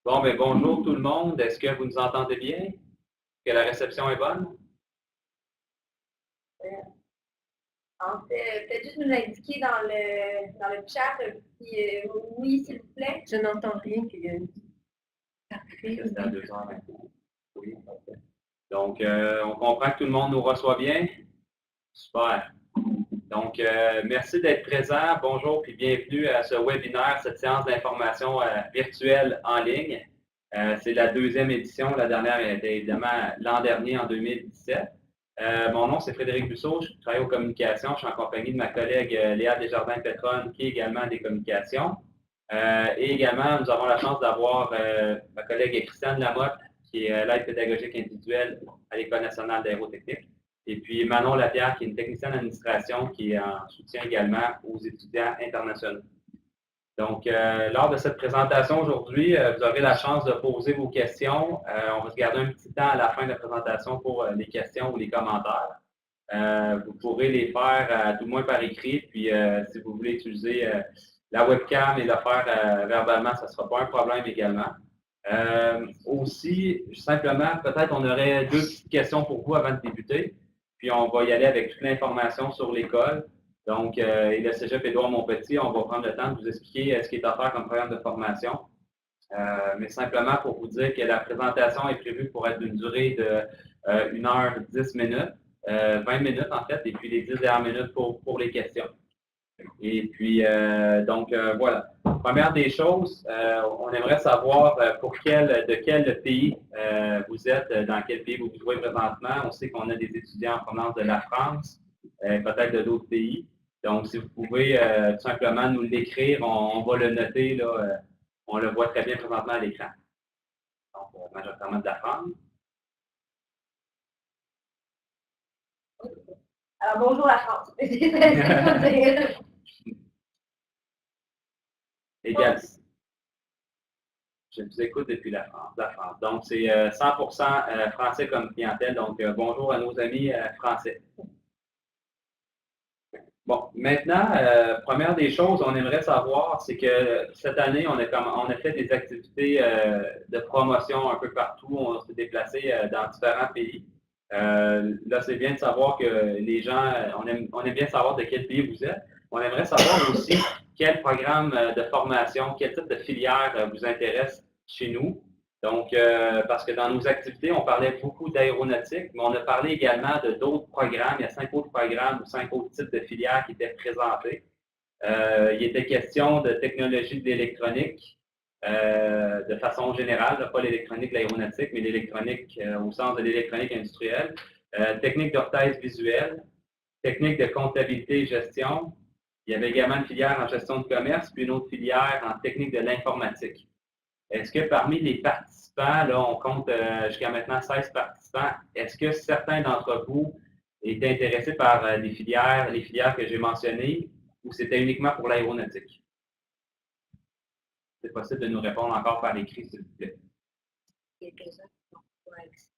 Bon, mais bonjour tout le monde. Est-ce que vous nous entendez bien? Est-ce que la réception est bonne? En fait, peut-être juste nous indiquer dans le chat si oui, s'il vous plaît. Je n'entends rien qu'il y a une parfait. C'est à 2h29. Oui, parfait. Donc, on comprend que tout le monde nous reçoit bien. Super. Donc, merci d'être présent. Bonjour et bienvenue à ce webinaire, cette séance d'information virtuelle en ligne. C'est la deuxième édition. La dernière était évidemment l'an dernier, en 2017. Mon nom, c'est Frédéric Busseau. Je travaille aux communications. Je suis en compagnie de ma collègue Léa Desjardins-Petronne, qui est également des communications. Et également, nous avons la chance d'avoir ma collègue Christiane Lamotte, qui est l'aide pédagogique individuelle à l'École nationale d'aérotechnique. Et puis Manon Lapierre, qui est une technicienne d'administration, qui est en soutien également aux étudiants internationaux. Donc, lors de cette présentation aujourd'hui, vous aurez la chance de poser vos questions. On va se garder un petit temps à la fin de la présentation pour les questions ou les commentaires. Vous pourrez les faire tout le moins par écrit. Puis, si vous voulez utiliser la webcam et le faire verbalement, ça ne sera pas un problème également. Aussi, simplement, peut-être on aurait deux petites questions pour vous avant de débuter. Puis, on va y aller avec toute l'information sur l'école. Donc, et le Cégep Édouard-Montpetit, on va prendre le temps de vous expliquer ce qui est offert comme programme de formation. Mais simplement pour vous dire que la présentation est prévue pour être d'une durée de 1h10 minutes, 20 minutes en fait, et puis les 10 dernières minutes pour les questions. Et puis, voilà. Première des choses, on aimerait savoir de quel pays vous êtes, dans quel pays vous jouez présentement. On sait qu'on a des étudiants en provenance de la France, peut-être de d'autres pays. Donc, si vous pouvez tout simplement nous l'écrire, on va le noter. Là, on le voit très bien présentement à l'écran. Donc, majoritairement de la France. Alors, bonjour la France. Égal. Je vous écoute depuis la France. Donc, c'est 100% français comme clientèle. Donc, bonjour à nos amis français. Bon, maintenant, première des choses, on aimerait savoir, c'est que cette année, on a fait des activités de promotion un peu partout. On s'est déplacé dans différents pays. Là, c'est bien de savoir que les gens, on aime bien savoir de quel pays vous êtes. On aimerait savoir aussi quel programme de formation, quel type de filière vous intéresse chez nous. Donc, parce que dans nos activités, on parlait beaucoup d'aéronautique, mais on a parlé également de d'autres programmes. Il y a 5 autres programmes ou 5 autres types de filières qui étaient présentés. Il était question de technologie de l'électronique de façon générale, pas l'électronique, l'aéronautique, mais l'électronique au sens de l'électronique industrielle. Technique d'orthèse visuelle, technique de comptabilité et gestion. Il y avait également une filière en gestion de commerce, puis une autre filière en technique de l'informatique. Est-ce que parmi les participants, là, on compte jusqu'à maintenant 16 participants, est-ce que certains d'entre vous étaient intéressés par les filières que j'ai mentionnées, ou c'était uniquement pour l'aéronautique? C'est possible de nous répondre encore par écrit, s'il vous plaît. Quelques-uns qui n'ont pas accès.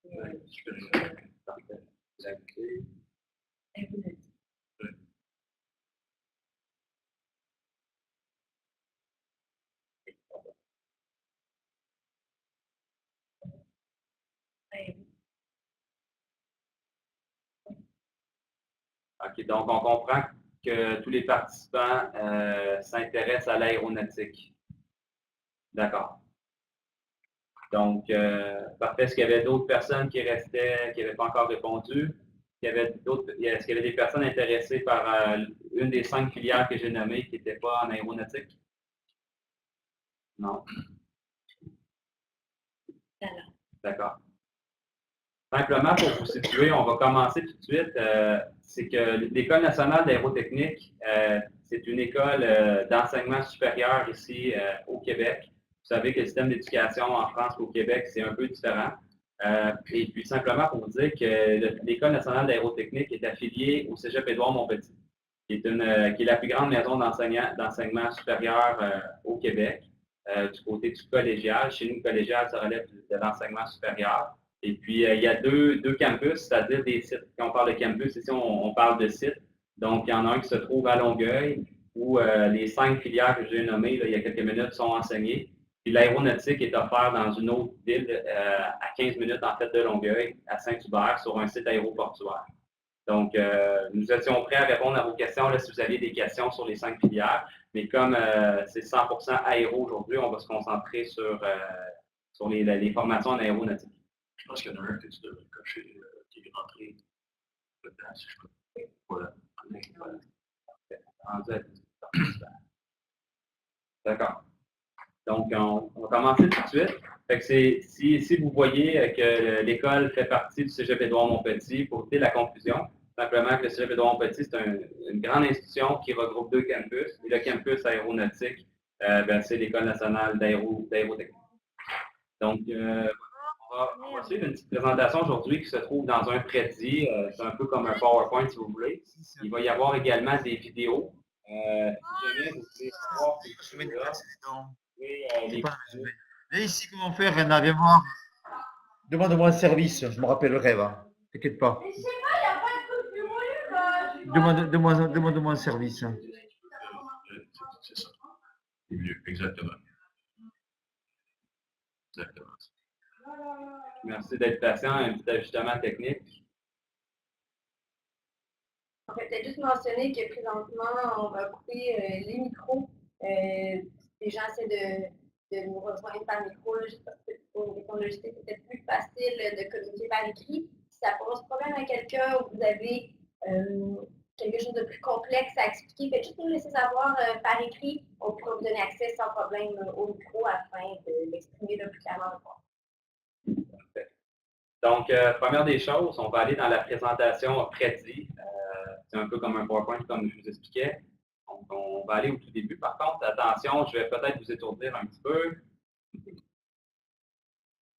OK, donc on comprend que tous les participants s'intéressent à l'aéronautique. D'accord. Donc, parfait. Est-ce qu'il y avait d'autres personnes qui restaient, qui n'avaient pas encore répondu? Est-ce qu'il y avait des personnes intéressées par une des 5 filières que j'ai nommées qui n'étaient pas en aéronautique? Non. D'accord. Simplement pour vous situer, on va commencer tout de suite. C'est que l'École nationale d'aérotechnique, c'est une école d'enseignement supérieur ici au Québec. Vous savez que le système d'éducation en France et au Québec, c'est un peu différent. Et puis, simplement pour vous dire que l'École nationale d'aérotechnique est affiliée au Cégep Édouard-Montpetit, qui est la plus grande maison d'enseignement supérieur au Québec, du côté du collégial. Chez nous, le collégial, ça relève de l'enseignement supérieur. Et puis, il y a deux campus, c'est-à-dire des sites. Quand on parle de campus, ici, on parle de sites. Donc, il y en a un qui se trouve à Longueuil, où les 5 filières que j'ai nommées là, il y a quelques minutes sont enseignées. Puis l'aéronautique est offert dans une autre ville à 15 minutes en fait de Longueuil, à Saint-Hubert, sur un site aéroportuaire. Donc, nous étions prêts à répondre à vos questions là, si vous aviez des questions sur les 5 filières. Mais comme c'est 100% aéro aujourd'hui, on va se concentrer sur les formations en aéronautique. Je pense qu'il y en a un que tu devrais cocher qui est rentré dedans, si je peux. Voilà. D'accord. Donc, on va commencer tout de suite. Fait que si vous voyez que l'école fait partie du Cégep Édouard-Montpetit, pour éviter la confusion, simplement que le Cégep Édouard-Montpetit, c'est une grande institution qui regroupe 2 campus. Et le campus aéronautique, c'est l'École nationale d'aérotechnique. Donc, on va suivre une petite présentation aujourd'hui qui se trouve dans un prédit. C'est un peu comme un PowerPoint, si vous voulez. Il va y avoir également des vidéos. Si jamais vous voulez voir ces vidéos-là, Et ici, comment faire, Réna? Viens voir. Demande-moi un service, je me rappellerai, va. T'inquiète pas. Mais je sais pas, il n'y a pas de truc plus moulu, là. Demande-moi un service. C'est ça. C'est mieux, exactement. Exactement. Merci d'être patient. Un petit ajustement technique. En fait, peut-être juste mentionner que présentement, on va couper les micros. Les gens essaient de nous rejoindre par micro, là, juste parce que pour une question de logistique, c'est peut-être plus facile de communiquer par écrit. Si ça pose problème à quelqu'un ou vous avez quelque chose de plus complexe à expliquer, faites juste nous laisser savoir par écrit. On pourra vous donner accès sans problème au micro afin de l'exprimer le plus clairement possible. Parfait. Donc, première des choses, on va aller dans la présentation prédit. C'est un peu comme un PowerPoint, comme je vous expliquais. Donc, on va aller au tout début. Par contre, attention, je vais peut-être vous étourdir un petit peu.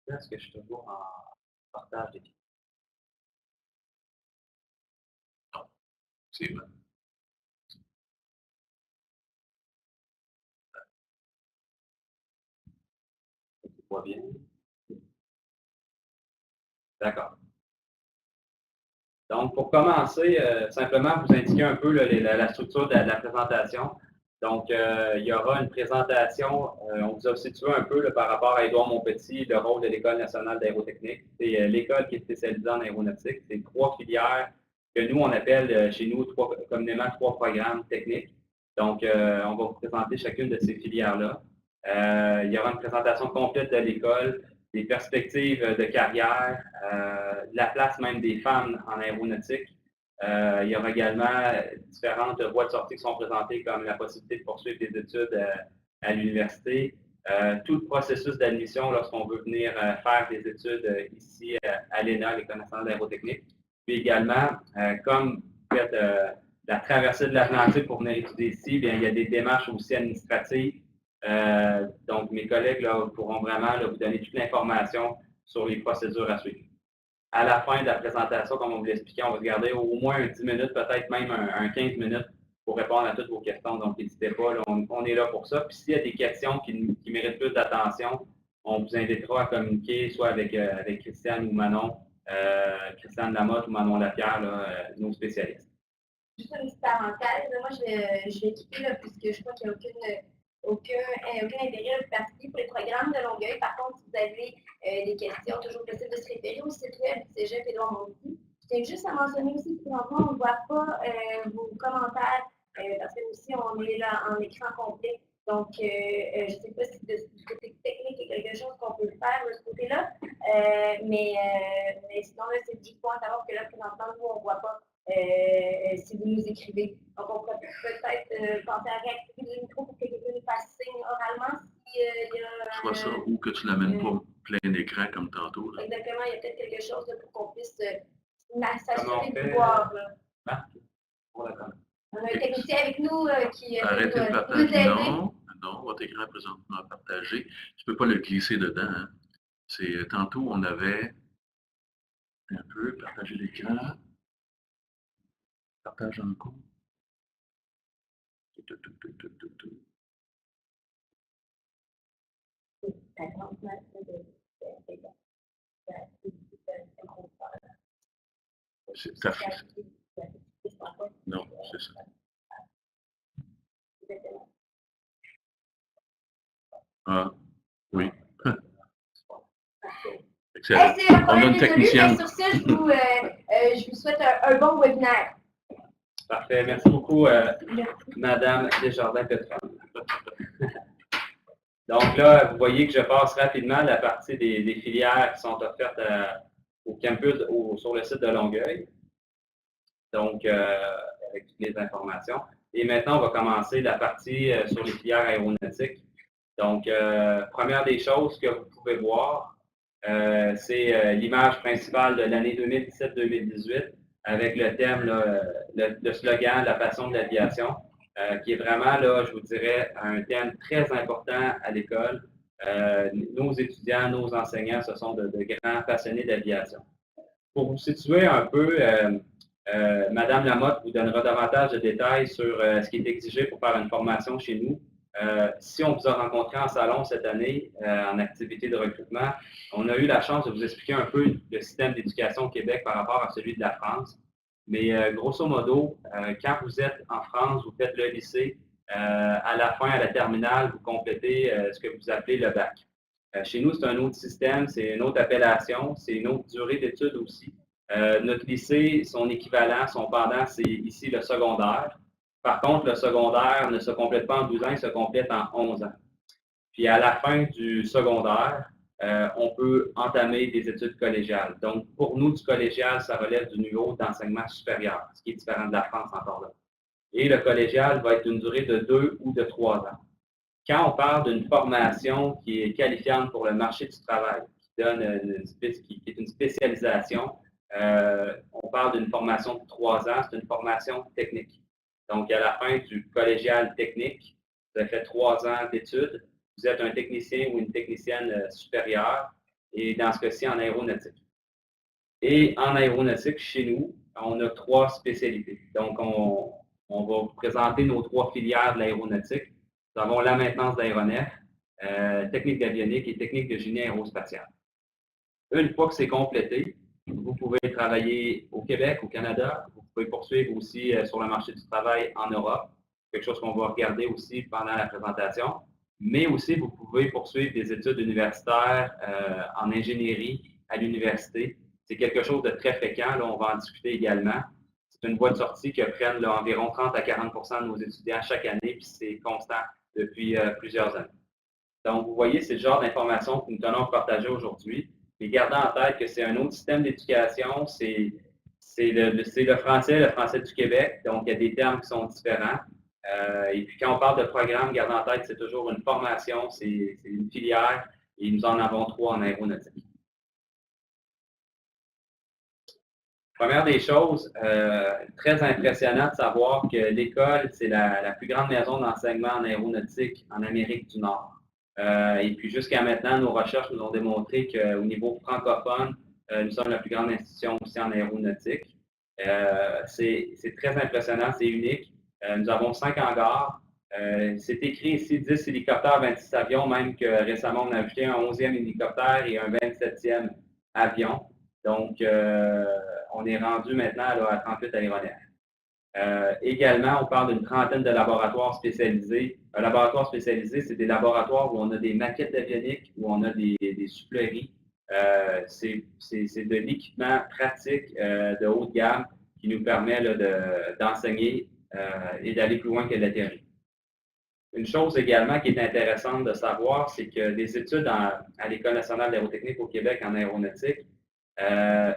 Est-ce que je suis toujours en partage d'écran? Non, c'est vrai. Tu vois bien? D'accord. Donc, pour commencer, simplement vous indiquer un peu la structure de la présentation. Donc, il y aura une présentation, on vous a situé un peu par rapport à Édouard-Montpetit, le rôle de l'École nationale d'aérotechnique. C'est l'école qui est spécialisée en aéronautique. C'est 3 filières que nous, on appelle chez nous communément 3 programmes techniques. Donc, on va vous présenter chacune de ces filières-là. Il y aura une présentation complète de l'école, des perspectives de carrière, de la place même des femmes en aéronautique. Il y aura également différentes voies de sortie qui sont présentées, comme la possibilité de poursuivre des études à l'université, tout le processus d'admission lorsqu'on veut venir faire des études ici à l'ENA, l'École nationale d'aérotechnique. Puis également, comme vous faites la traversée de l'Atlantique pour venir étudier ici, bien, il y a des démarches aussi administratives. Donc, mes collègues là, pourront vraiment là, vous donner toute l'information sur les procédures à suivre. À la fin de la présentation, comme on vous l'expliquait, on va se garder au moins un 10 minutes, peut-être même un 15 minutes pour répondre à toutes vos questions. Donc, n'hésitez pas, là, on est là pour ça. Puis, s'il y a des questions qui méritent plus d'attention, on vous invitera à communiquer soit avec Christiane ou Manon, Christiane Lamotte ou Manon Lapierre, là, nos spécialistes. Juste une petite parenthèse, moi je vais quitter là, puisque je crois qu'il n'y a aucun intérêt de participer pour les programmes de Longueuil. Par contre, si vous avez des questions, toujours possible de se référer au site web du Cégep Édouard-Montpetit. Je tiens juste à mentionner aussi que présentement, on ne voit pas vos commentaires parce que nous aussi, on est là en écran complet. Donc, je ne sais pas si du côté technique, il y a quelque chose qu'on peut faire de ce côté-là. Mais sinon, c'est juste pour savoir que là, présentement, nous, on ne voit pas si vous nous écrivez. Donc, on pourrait peut-être penser à réactiver le micro pour que quelqu'un nous fasse signe oralement si il y a. Soit ça, ou que tu l'amènes pas plein écran comme tantôt. Là. Exactement, il y a peut-être quelque chose pour qu'on puisse s'assurer de voir. On a un technicien avec nous qui Arrêtez de partager. Non, votre écran est présentement partagé. Tu ne peux pas le glisser dedans. Hein. Tantôt, on avait un peu partagé l'écran. Partage en cours. C'est affiché. Non, c'est ça. Ah. Oui. Parfait. Excellent. Hey, c'est la On a première une entrevue, technicienne. mais sur ça, je vous souhaite un bon webinaire. Parfait. Merci beaucoup, Madame Desjardins-Petron. Donc là, vous voyez que je passe rapidement la partie des filières qui sont offertes au campus sur le site de Longueuil. Donc, avec toutes les informations. Et maintenant, on va commencer la partie sur les filières aéronautiques. Donc, première des choses que vous pouvez voir, c'est l'image principale de l'année 2017-2018 avec le thème, là, le slogan « La passion de l'aviation », qui est vraiment, là, je vous dirais, un thème très important à l'école. Nos étudiants, nos enseignants, ce sont de grands passionnés d'aviation. Pour vous situer un peu, Madame Lamotte vous donnera davantage de détails sur ce qui est exigé pour faire une formation chez nous. Si on vous a rencontré en salon cette année, en activité de recrutement, on a eu la chance de vous expliquer un peu le système d'éducation au Québec par rapport à celui de la France. Mais grosso modo, quand vous êtes en France, vous faites le lycée, à la fin, à la terminale, vous complétez ce que vous appelez le bac. Chez nous, c'est un autre système, c'est une autre appellation, c'est une autre durée d'études aussi. Notre lycée, son équivalent, son pendant, c'est ici le secondaire. Par contre, le secondaire ne se complète pas en 12 ans, il se complète en 11 ans. Puis à la fin du secondaire, on peut entamer des études collégiales. Donc, pour nous, du collégial, ça relève du niveau d'enseignement supérieur, ce qui est différent de la France encore là. Et le collégial va être d'une durée de 2 ou de 3 ans. Quand on parle d'une formation qui est qualifiante pour le marché du travail, qui est une spécialisation, on parle d'une formation de 3 ans, c'est une formation technique. Donc, à la fin du collégial technique, vous avez fait 3 ans d'études, vous êtes un technicien ou une technicienne supérieure, et dans ce cas-ci, en aéronautique. Et en aéronautique, chez nous, on a 3 spécialités. Donc, on va vous présenter nos 3 filières de l'aéronautique. Nous avons la maintenance d'aéronefs, technique d'avionique et technique de génie aérospatial. Une fois que c'est complété, vous pouvez travailler au Québec, au Canada. Vous pouvez poursuivre aussi sur le marché du travail en Europe, quelque chose qu'on va regarder aussi pendant la présentation. Mais aussi, vous pouvez poursuivre des études universitaires en ingénierie à l'université. C'est quelque chose de très fréquent, là, on va en discuter également. C'est une voie de sortie que prennent là, environ 30 à 40 de nos étudiants chaque année, puis c'est constant depuis plusieurs années. Donc, vous voyez, c'est le genre d'informations que nous tenons à partager aujourd'hui. Mais gardez en tête que c'est un autre système d'éducation, c'est le français du Québec, donc il y a des termes qui sont différents. Et puis quand on parle de programme, gardez en tête que c'est toujours une formation, c'est une filière, et nous en avons 3 en aéronautique. Première des choses, très impressionnant de savoir que l'école, c'est la plus grande maison d'enseignement en aéronautique en Amérique du Nord. Et puis jusqu'à maintenant, nos recherches nous ont démontré qu'au niveau francophone, nous sommes la plus grande institution aussi en aéronautique. C'est très impressionnant, c'est unique. Nous avons 5 hangars. C'est écrit ici 10 hélicoptères, 26 avions, même que récemment, on a ajouté un 11e hélicoptère et un 27e avion. Donc, on est rendu maintenant là, à 38 aéronefs. Également, on parle d'une trentaine de laboratoires spécialisés. Un laboratoire spécialisé, c'est des laboratoires où on a des maquettes d'avionique, où on a des suppleries. C'est de l'équipement pratique de haute gamme qui nous permet d'enseigner et d'aller plus loin que la théorie. Une chose également qui est intéressante de savoir, c'est que les études à l'École nationale d'aérotechnique au Québec en aéronautique,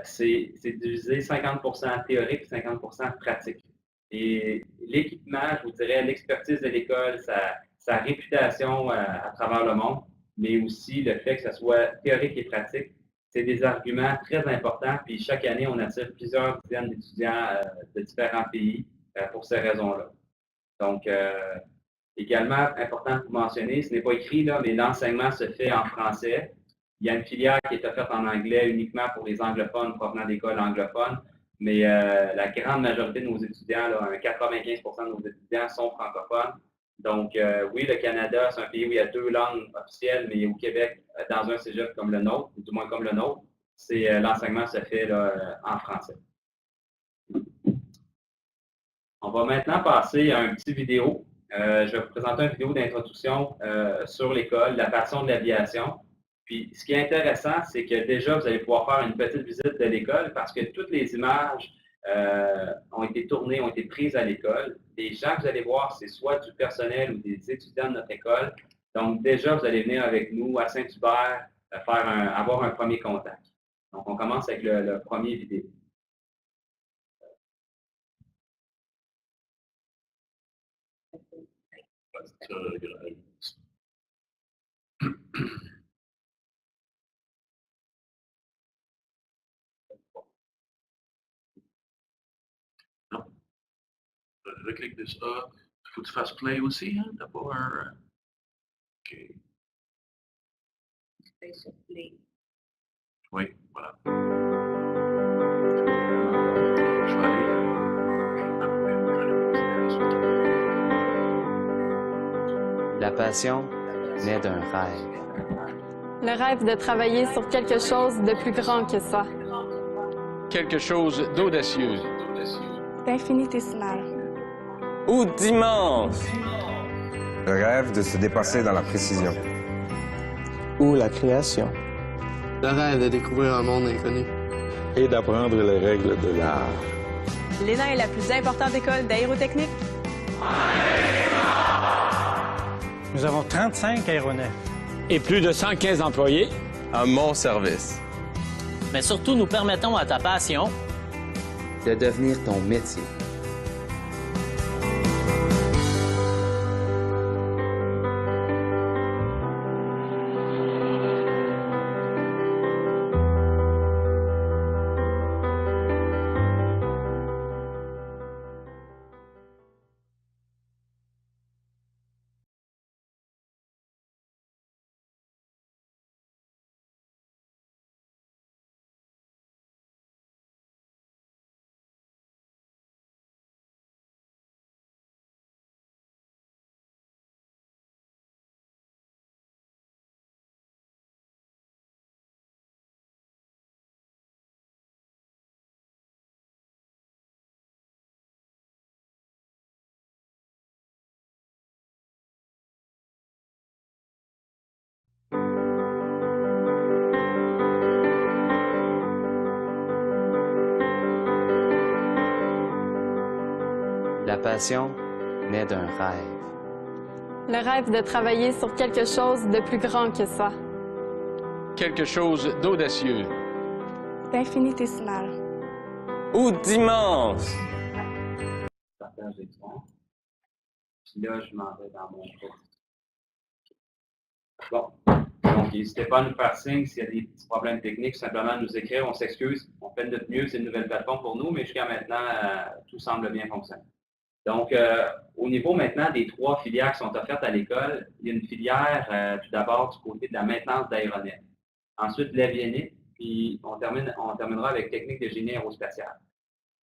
c'est divisé 50% théorique et 50% pratique. Et l'équipement, je vous dirais, l'expertise de l'école, sa réputation à travers le monde, mais aussi le fait que ce soit théorique et pratique, c'est des arguments très importants. Puis chaque année, on attire plusieurs dizaines d'étudiants de différents pays pour ces raisons-là. Donc, également, important de vous mentionner, ce n'est pas écrit là, mais l'enseignement se fait en français. Il y a une filière qui est offerte en anglais uniquement pour les anglophones provenant d'écoles anglophones, mais la grande majorité de nos étudiants, là, 95 de nos étudiants sont francophones. Donc, oui, le Canada, c'est un pays où il y a 2 langues officielles, mais au Québec, dans un cégep comme le nôtre, ou du moins comme le nôtre, l'enseignement se fait là, en français. On va maintenant passer à un petit vidéo Je vais vous présenter une vidéo d'introduction sur l'école, la passion de l'aviation. Puis, ce qui est intéressant, c'est que déjà, vous allez pouvoir faire une petite visite de l'école parce que toutes les images ont été tournées, ont été prises à l'école. Les gens que vous allez voir, c'est soit du personnel ou des étudiants de notre école. Donc, déjà, vous allez venir avec nous à Saint-Hubert avoir un premier contact. Donc, on commence avec le premier vidéo. Non. Reclique de ça. Il faut que tu fasses play aussi, hein? T'as pas un. OK. Oui, voilà. Je vais aller. La passion naît d'un rêve. Le rêve de travailler sur quelque chose de plus grand que soi. Quelque chose d'audacieux. D'infinitésimal. Ou d'immense. Le rêve de se dépasser dans la précision. Ou la création. Le rêve de découvrir un monde inconnu. Et d'apprendre les règles de l'art. L'ENA est la plus importante école d'aérotechnique. Nous avons 35 aéronefs. Et plus de 115 employés. À mon service. Mais surtout, nous permettons à ta passion de devenir ton métier. La passion naît d'un rêve. Le rêve de travailler sur quelque chose de plus grand que soi. Quelque chose d'audacieux. D'infinitésimal. Ou d'immense. Partage d'écran. Puis là, je m'en vais dans mon cours. Bon. Donc, n'hésitez pas à nous faire signe s'il y a des petits problèmes techniques, simplement nous écrire, on s'excuse. On fait de notre mieux, c'est une nouvelle plateforme pour nous, mais jusqu'à maintenant, tout semble bien fonctionner. Donc, au niveau maintenant des 3 filières qui sont offertes à l'école, il y a une filière tout d'abord du côté de la maintenance d'aéronefs. Ensuite, l'avionique, puis on terminera avec technique de génie aérospatial.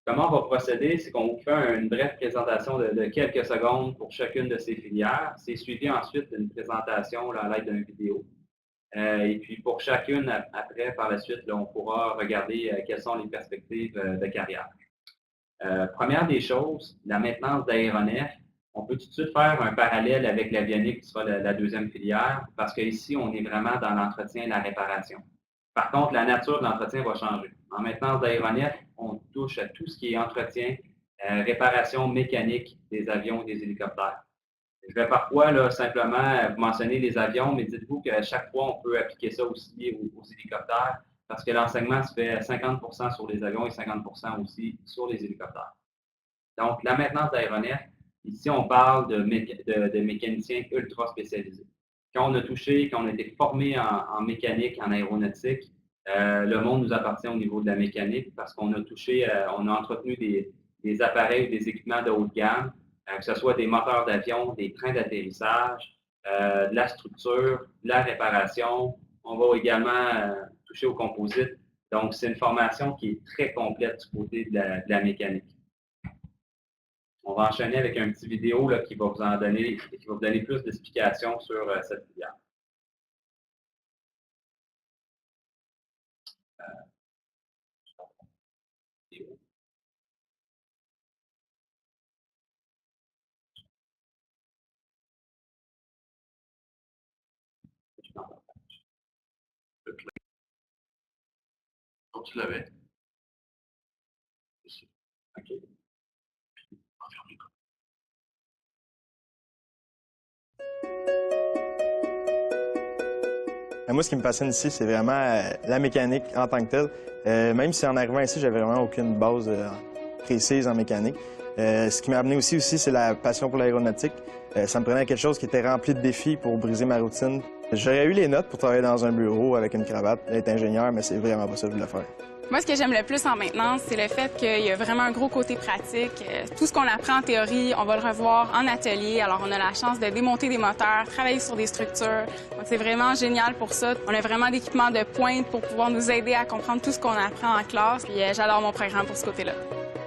Comment on va procéder? C'est qu'on vous fait une brève présentation de quelques secondes pour chacune de ces filières. C'est suivi ensuite d'une présentation là, à l'aide d'une vidéo. Et puis pour chacune, après, par la suite, là, on pourra regarder quelles sont les perspectives de carrière. Première des choses, la maintenance d'aéronefs. On peut tout de suite faire un parallèle avec l'avionique, qui sera la deuxième filière, parce qu'ici, on est vraiment dans l'entretien et la réparation. Par contre, la nature de l'entretien va changer. En maintenance d'aéronefs, on touche à tout ce qui est entretien, réparation mécanique des avions et des hélicoptères. Je vais parfois là, simplement vous mentionner les avions, mais dites-vous qu'à chaque fois, on peut appliquer ça aussi aux hélicoptères, parce que l'enseignement se fait à 50% sur les avions et 50% aussi sur les hélicoptères. Donc, la maintenance d'aéronefs, ici, on parle de mécaniciens ultra spécialisés. Quand on a touché, quand on a été formé en mécanique, en aéronautique, le monde nous appartient au niveau de la mécanique parce qu'on a touché, on a entretenu des appareils ou des équipements de haute gamme, que ce soit des moteurs d'avion, des trains d'atterrissage, de la structure, de la réparation. On va également toucher au composite. Donc, c'est une formation qui est très complète du côté de la mécanique. On va enchaîner avec un petit vidéo là, qui va vous donner plus d'explications sur cette filière. tu l'avais. OK. Moi, ce qui me passionne ici, c'est vraiment la mécanique en tant que telle. Même si en arrivant ici, j'avais vraiment aucune base précise en mécanique. Ce qui m'a amené aussi, c'est la passion pour l'aéronautique. Ça me prenait quelque chose qui était rempli de défis pour briser ma routine. J'aurais eu les notes pour travailler dans un bureau avec une cravate, être ingénieur, mais c'est vraiment pas ça que je voulais faire. Moi, ce que j'aime le plus en maintenance, c'est le fait qu'il y a vraiment un gros côté pratique. Tout ce qu'on apprend en théorie, on va le revoir en atelier. Alors, on a la chance de démonter des moteurs, travailler sur des structures. Donc, c'est vraiment génial pour ça. On a vraiment d'équipements de pointe pour pouvoir nous aider à comprendre tout ce qu'on apprend en classe. Puis, j'adore mon programme pour ce côté-là.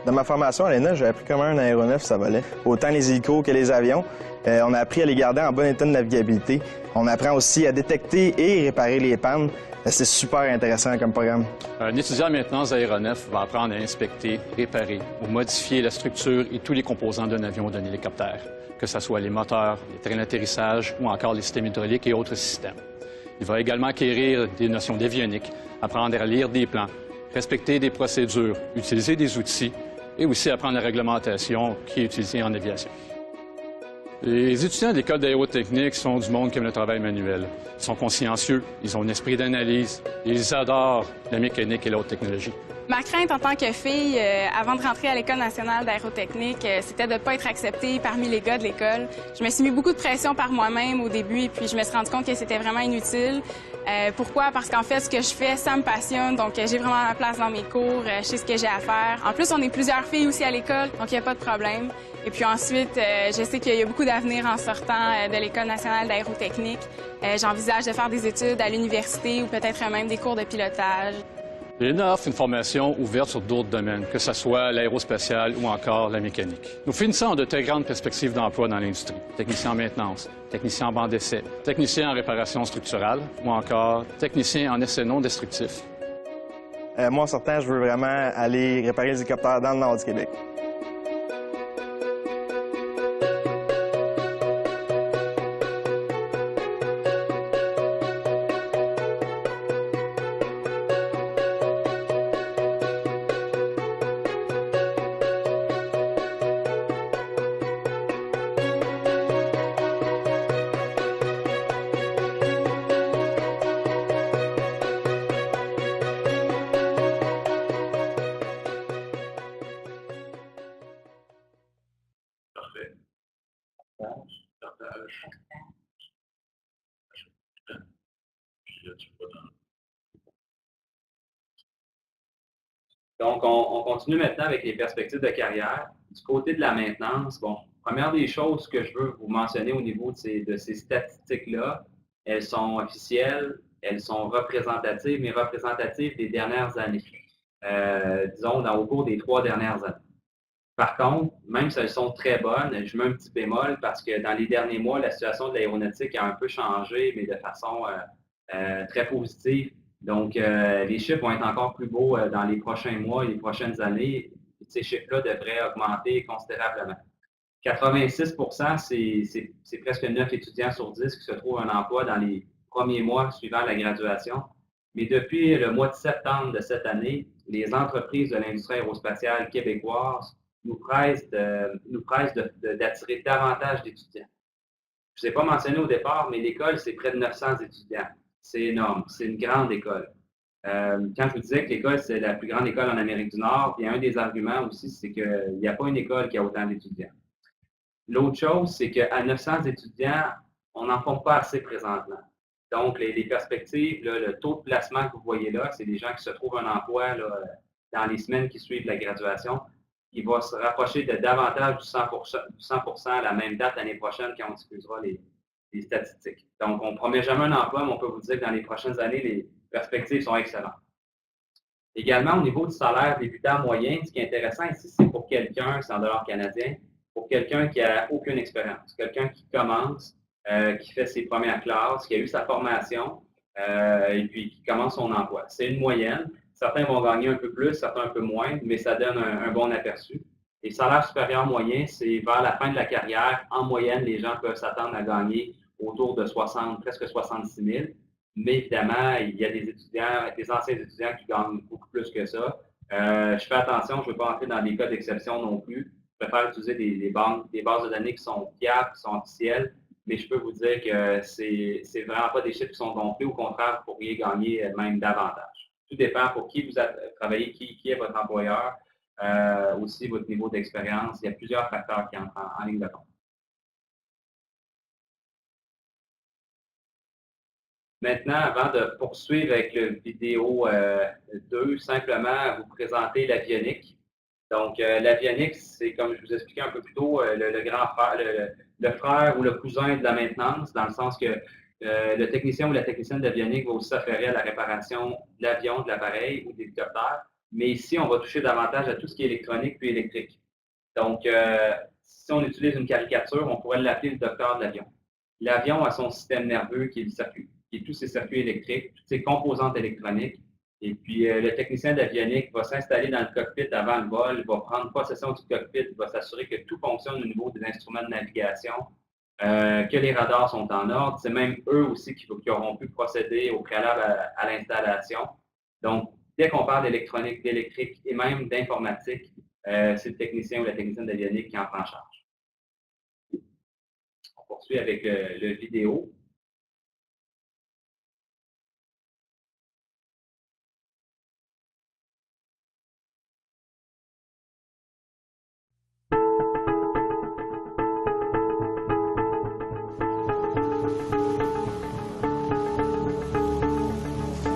Dans ma formation à l'ENA, j'ai appris comment un aéronef, ça volait. Autant les hélicos que les avions. On a appris à les garder en bon état de navigabilité. On apprend aussi à détecter et réparer les pannes. C'est super intéressant comme programme. Un étudiant en maintenance d'aéronef va apprendre à inspecter, réparer ou modifier la structure et tous les composants d'un avion ou d'un hélicoptère, que ce soit les moteurs, les trains d'atterrissage ou encore les systèmes hydrauliques et autres systèmes. Il va également acquérir des notions d'avionique, apprendre à lire des plans, respecter des procédures, utiliser des outils et aussi apprendre la réglementation qui est utilisée en aviation. Les étudiants de l'École d'aérotechnique sont du monde qui aime le travail manuel. Ils sont consciencieux, ils ont un esprit d'analyse, ils adorent la mécanique et la haute technologie. Ma crainte en tant que fille, avant de rentrer à l'École nationale d'aérotechnique, c'était de ne pas être acceptée parmi les gars de l'école. Je me suis mis beaucoup de pression par moi-même au début et puis je me suis rendu compte que c'était vraiment inutile. Pourquoi? Parce qu'en fait, ce que je fais, ça me passionne, donc j'ai vraiment ma place dans mes cours, je sais ce que j'ai à faire. En plus, on est plusieurs filles aussi à l'école, donc il n'y a pas de problème. Et puis ensuite, je sais qu'il y a beaucoup d'avenir en sortant de l'École nationale d'aérotechnique. J'envisage de faire des études à l'université ou peut-être même des cours de pilotage. L'ENA offre une formation ouverte sur d'autres domaines, que ce soit l'aérospatiale ou encore la mécanique. Nous finissons de très grandes perspectives d'emploi dans l'industrie. Technicien en maintenance, technicien en banc d'essai, technicien en réparation structurale ou encore technicien en essai non destructif. Moi, en sortant, je veux vraiment aller réparer les hélicoptères dans le nord du Québec. Donc, on continue maintenant avec les perspectives de carrière. Du côté de la maintenance, bon, première des choses que je veux vous mentionner au niveau de ces statistiques-là, elles sont officielles, elles sont représentatives, mais représentatives des dernières années. Disons, au cours des 3 dernières années. Par contre, même si elles sont très bonnes, je mets un petit bémol parce que dans les derniers mois, la situation de l'aéronautique a un peu changé, mais de façon très positive. Donc, les chiffres vont être encore plus beaux dans les prochains mois et les prochaines années. Ces chiffres-là devraient augmenter considérablement. 86 %, c'est presque 9 étudiants sur 10 qui se trouvent un emploi dans les premiers mois suivant la graduation. Mais depuis le mois de septembre de cette année, les entreprises de l'industrie aérospatiale québécoise nous pressent d'attirer davantage d'étudiants. Je ne vous ai pas mentionné au départ, mais l'école, c'est près de 900 étudiants. C'est énorme. C'est une grande école. Quand je vous disais que l'école, c'est la plus grande école en Amérique du Nord, puis un des arguments aussi, c'est qu'il n'y a pas une école qui a autant d'étudiants. L'autre chose, c'est qu'à 900 étudiants, on n'en forme pas assez présentement. Donc, les perspectives, là, le taux de placement que vous voyez là, c'est des gens qui se trouvent un emploi là, dans les semaines qui suivent la graduation. Il va se rapprocher de davantage du 100% à la même date l'année prochaine quand on diffusera les statistiques. Donc, on ne promet jamais un emploi, mais on peut vous dire que dans les prochaines années, les perspectives sont excellentes. Également, au niveau du salaire débutant moyen, ce qui est intéressant ici, c'est pour quelqu'un, c'est en dollars canadiens, pour quelqu'un qui n'a aucune expérience, quelqu'un qui commence, qui fait ses premières classes, qui a eu sa formation et puis qui commence son emploi. C'est une moyenne. Certains vont gagner un peu plus, certains un peu moins, mais ça donne un bon aperçu. Les salaires supérieurs moyens, c'est vers la fin de la carrière. En moyenne, les gens peuvent s'attendre à gagner autour de presque 66 000. Mais évidemment, il y a des étudiants, des anciens étudiants qui gagnent beaucoup plus que ça. Je fais attention, je ne veux pas entrer dans des cas d'exception non plus. Je préfère utiliser des bases de données qui sont fiables, qui sont officielles, mais je peux vous dire que c'est vraiment pas des chiffres qui sont gonflés. Au contraire, vous pourriez gagner même davantage. Tout dépend pour qui vous travaillez, qui est votre employeur, aussi votre niveau d'expérience. Il y a plusieurs facteurs qui entrent en ligne de compte. Maintenant, avant de poursuivre avec le vidéo 2, simplement vous présenter l'avionique. Donc, l'avionique, c'est comme je vous expliquais un peu plus tôt, le grand frère, le frère ou le cousin de la maintenance, dans le sens que le technicien ou la technicienne d'avionique va aussi s'affairer à la réparation de l'avion, de l'appareil ou de l'hélicoptère. Mais ici, on va toucher davantage à tout ce qui est électronique puis électrique. Donc, si on utilise une caricature, on pourrait l'appeler le docteur de l'avion. L'avion a son système nerveux qui est le circuit, qui est tous ses circuits électriques, toutes ses composantes électroniques. Et puis, le technicien d'avionique va s'installer dans le cockpit avant le vol, va prendre possession du cockpit, va s'assurer que tout fonctionne au niveau des instruments de navigation, que les radars sont en ordre. C'est même eux aussi qui auront pu procéder au préalable à l'installation. Donc, dès qu'on parle d'électronique, d'électrique et même d'informatique, c'est le technicien ou la technicienne d'avionique qui en prend en charge. On poursuit avec le vidéo.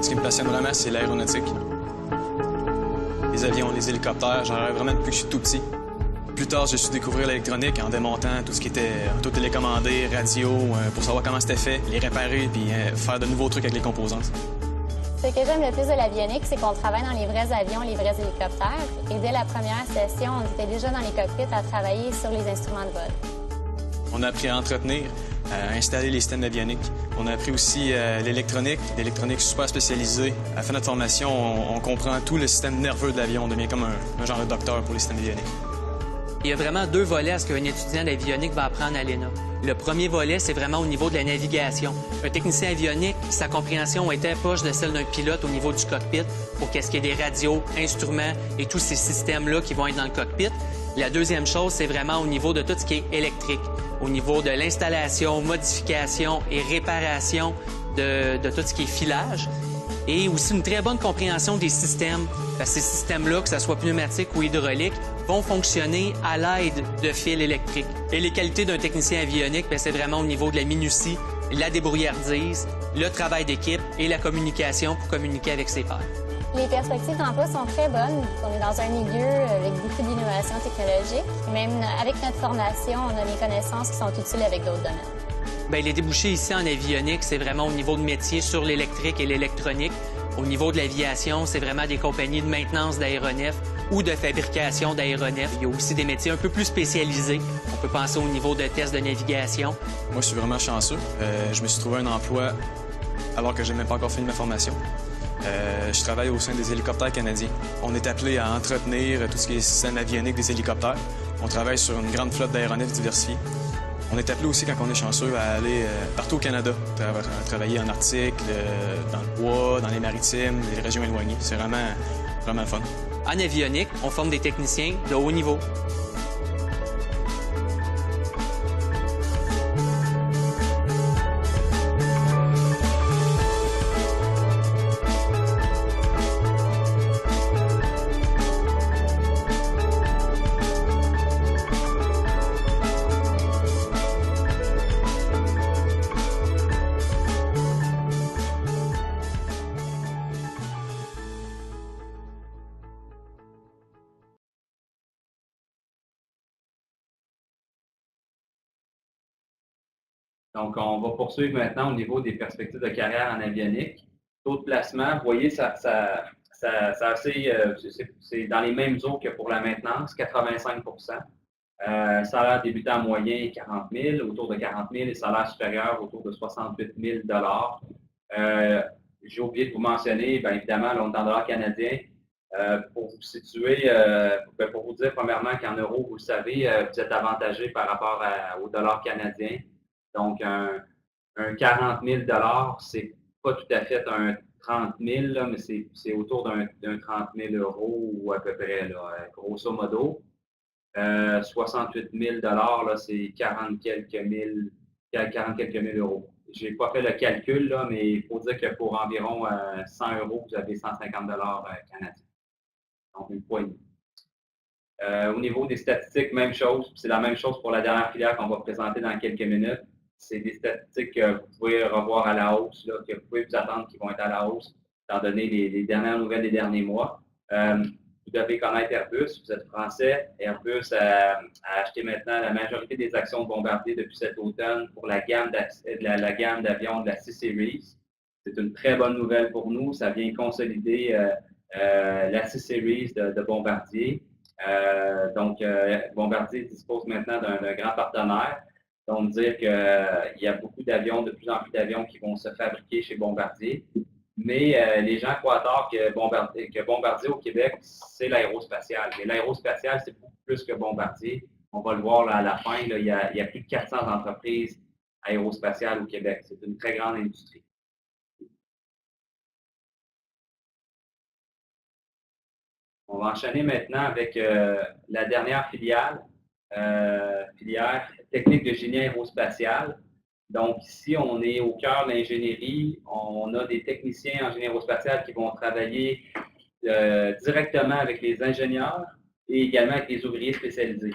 Ce qui me passionne vraiment, c'est l'aéronautique. Les avions, les hélicoptères, j'en rêve vraiment depuis que je suis tout petit. Plus tard, j'ai su découvrir l'électronique en démontant tout ce qui était auto télécommandé, radio, pour savoir comment c'était fait, les réparer, puis faire de nouveaux trucs avec les composantes. Ce que j'aime le plus de l'avionique, c'est qu'on travaille dans les vrais avions, les vrais hélicoptères. Et dès la première session, on était déjà dans les cockpits à travailler sur les instruments de vol. On a appris à entretenir, à installer les systèmes d'avionique. On a appris aussi l'électronique super spécialisée. À la fin de notre formation, on comprend tout le système nerveux de l'avion. On devient comme un genre de docteur pour les systèmes avioniques. Il y a vraiment deux volets à ce qu'un étudiant d'avionique va apprendre à l'ENA. Le premier volet, c'est vraiment au niveau de la navigation. Un technicien avionique, sa compréhension était proche de celle d'un pilote au niveau du cockpit pour qu'est-ce qu'il y ait des radios, instruments et tous ces systèmes-là qui vont être dans le cockpit. La deuxième chose, c'est vraiment au niveau de tout ce qui est électrique, au niveau de l'installation, modification et réparation de tout ce qui est filage. Et aussi une très bonne compréhension des systèmes. Parce que ces systèmes-là, que ce soit pneumatique ou hydraulique, vont fonctionner à l'aide de fils électriques. Et les qualités d'un technicien avionique, c'est vraiment au niveau de la minutie, la débrouillardise, le travail d'équipe et la communication pour communiquer avec ses pairs. Les perspectives d'emploi sont très bonnes. On est dans un milieu avec beaucoup d'innovation technologique. Même avec notre formation, on a des connaissances qui sont utiles avec d'autres domaines. Bien, les débouchés ici en avionique, c'est vraiment au niveau de métier sur l'électrique et l'électronique. Au niveau de l'aviation, c'est vraiment des compagnies de maintenance d'aéronefs ou de fabrication d'aéronefs. Il y a aussi des métiers un peu plus spécialisés. On peut penser au niveau de tests de navigation. Moi, je suis vraiment chanceux. Je me suis trouvé un emploi alors que je n'ai même pas encore fini ma formation. Je travaille au sein des hélicoptères canadiens. On est appelé à entretenir tout ce qui est système avionique des hélicoptères. On travaille sur une grande flotte d'aéronefs diversifiés. On est appelé aussi, quand on est chanceux, à aller partout au Canada, travailler en Arctique, dans le bois, dans les maritimes, les régions éloignées. C'est vraiment fun. En avionique, on forme des techniciens de haut niveau. Donc, on va poursuivre maintenant au niveau des perspectives de carrière en avionique. Taux de placement, vous voyez, c'est dans les mêmes eaux que pour la maintenance, 85 salaire débutant moyen, 40 000, autour de 40 000, et salaire supérieur autour de 68 000 J'ai oublié de vous mentionner, bien évidemment, le montant dollar canadien. Pour vous situer, pour vous dire premièrement qu'en euros, vous le savez, vous êtes avantagé par rapport au dollar canadien. Donc, un 40 000 c'est pas tout à fait un 30 000, là, mais c'est autour d'un 30 000 € à peu près, là, grosso modo. 68 000 là, c'est 40 quelques mille euros. Je n'ai pas fait le calcul, là, mais il faut dire que pour environ 100 €, vous avez 150 canadiens. Donc, une poignée. Au niveau des statistiques, même chose. C'est la même chose pour la dernière filière qu'on va présenter dans quelques minutes. C'est des statistiques que vous pouvez revoir à la hausse, là, que vous pouvez vous attendre qui vont être à la hausse, étant donné les dernières nouvelles des derniers mois. Vous devez connaître Airbus, vous êtes français. Airbus a acheté maintenant la majorité des actions de Bombardier depuis cet automne pour la gamme d'avions de la C-Series. C'est une très bonne nouvelle pour nous. Ça vient consolider la C-Series de Bombardier. Donc, Bombardier dispose maintenant d'un grand partenaire. Donc, dire qu'il y a beaucoup d'avions, de plus en plus d'avions qui vont se fabriquer chez Bombardier. Mais les gens croient tard que Bombardier au Québec, c'est l'aérospatial. Mais l'aérospatial, c'est beaucoup plus que Bombardier. On va le voir là, à la fin, là, il y a plus de 400 entreprises aérospatiales au Québec. C'est une très grande industrie. On va enchaîner maintenant avec la dernière filière technique de génie aérospatial. Donc, ici, on est au cœur de l'ingénierie. On a des techniciens en génie aérospatial qui vont travailler directement avec les ingénieurs et également avec les ouvriers spécialisés.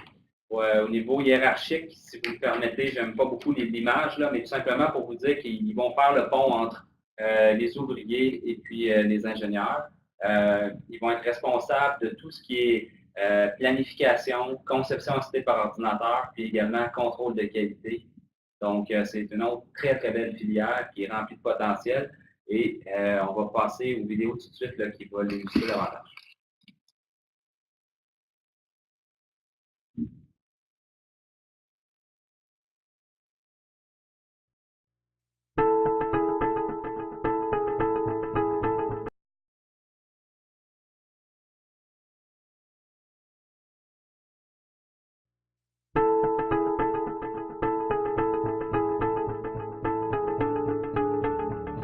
Au niveau hiérarchique, si vous me permettez, j'aime pas beaucoup l'image, mais tout simplement pour vous dire qu'ils vont faire le pont entre les ouvriers et puis les ingénieurs. Ils vont être responsables de tout ce qui est planification, conception assistée par ordinateur, puis également contrôle de qualité. Donc, c'est une autre très, très belle filière qui est remplie de potentiel. Et on va passer aux vidéos tout de suite là, qui vont l'illustrer davantage.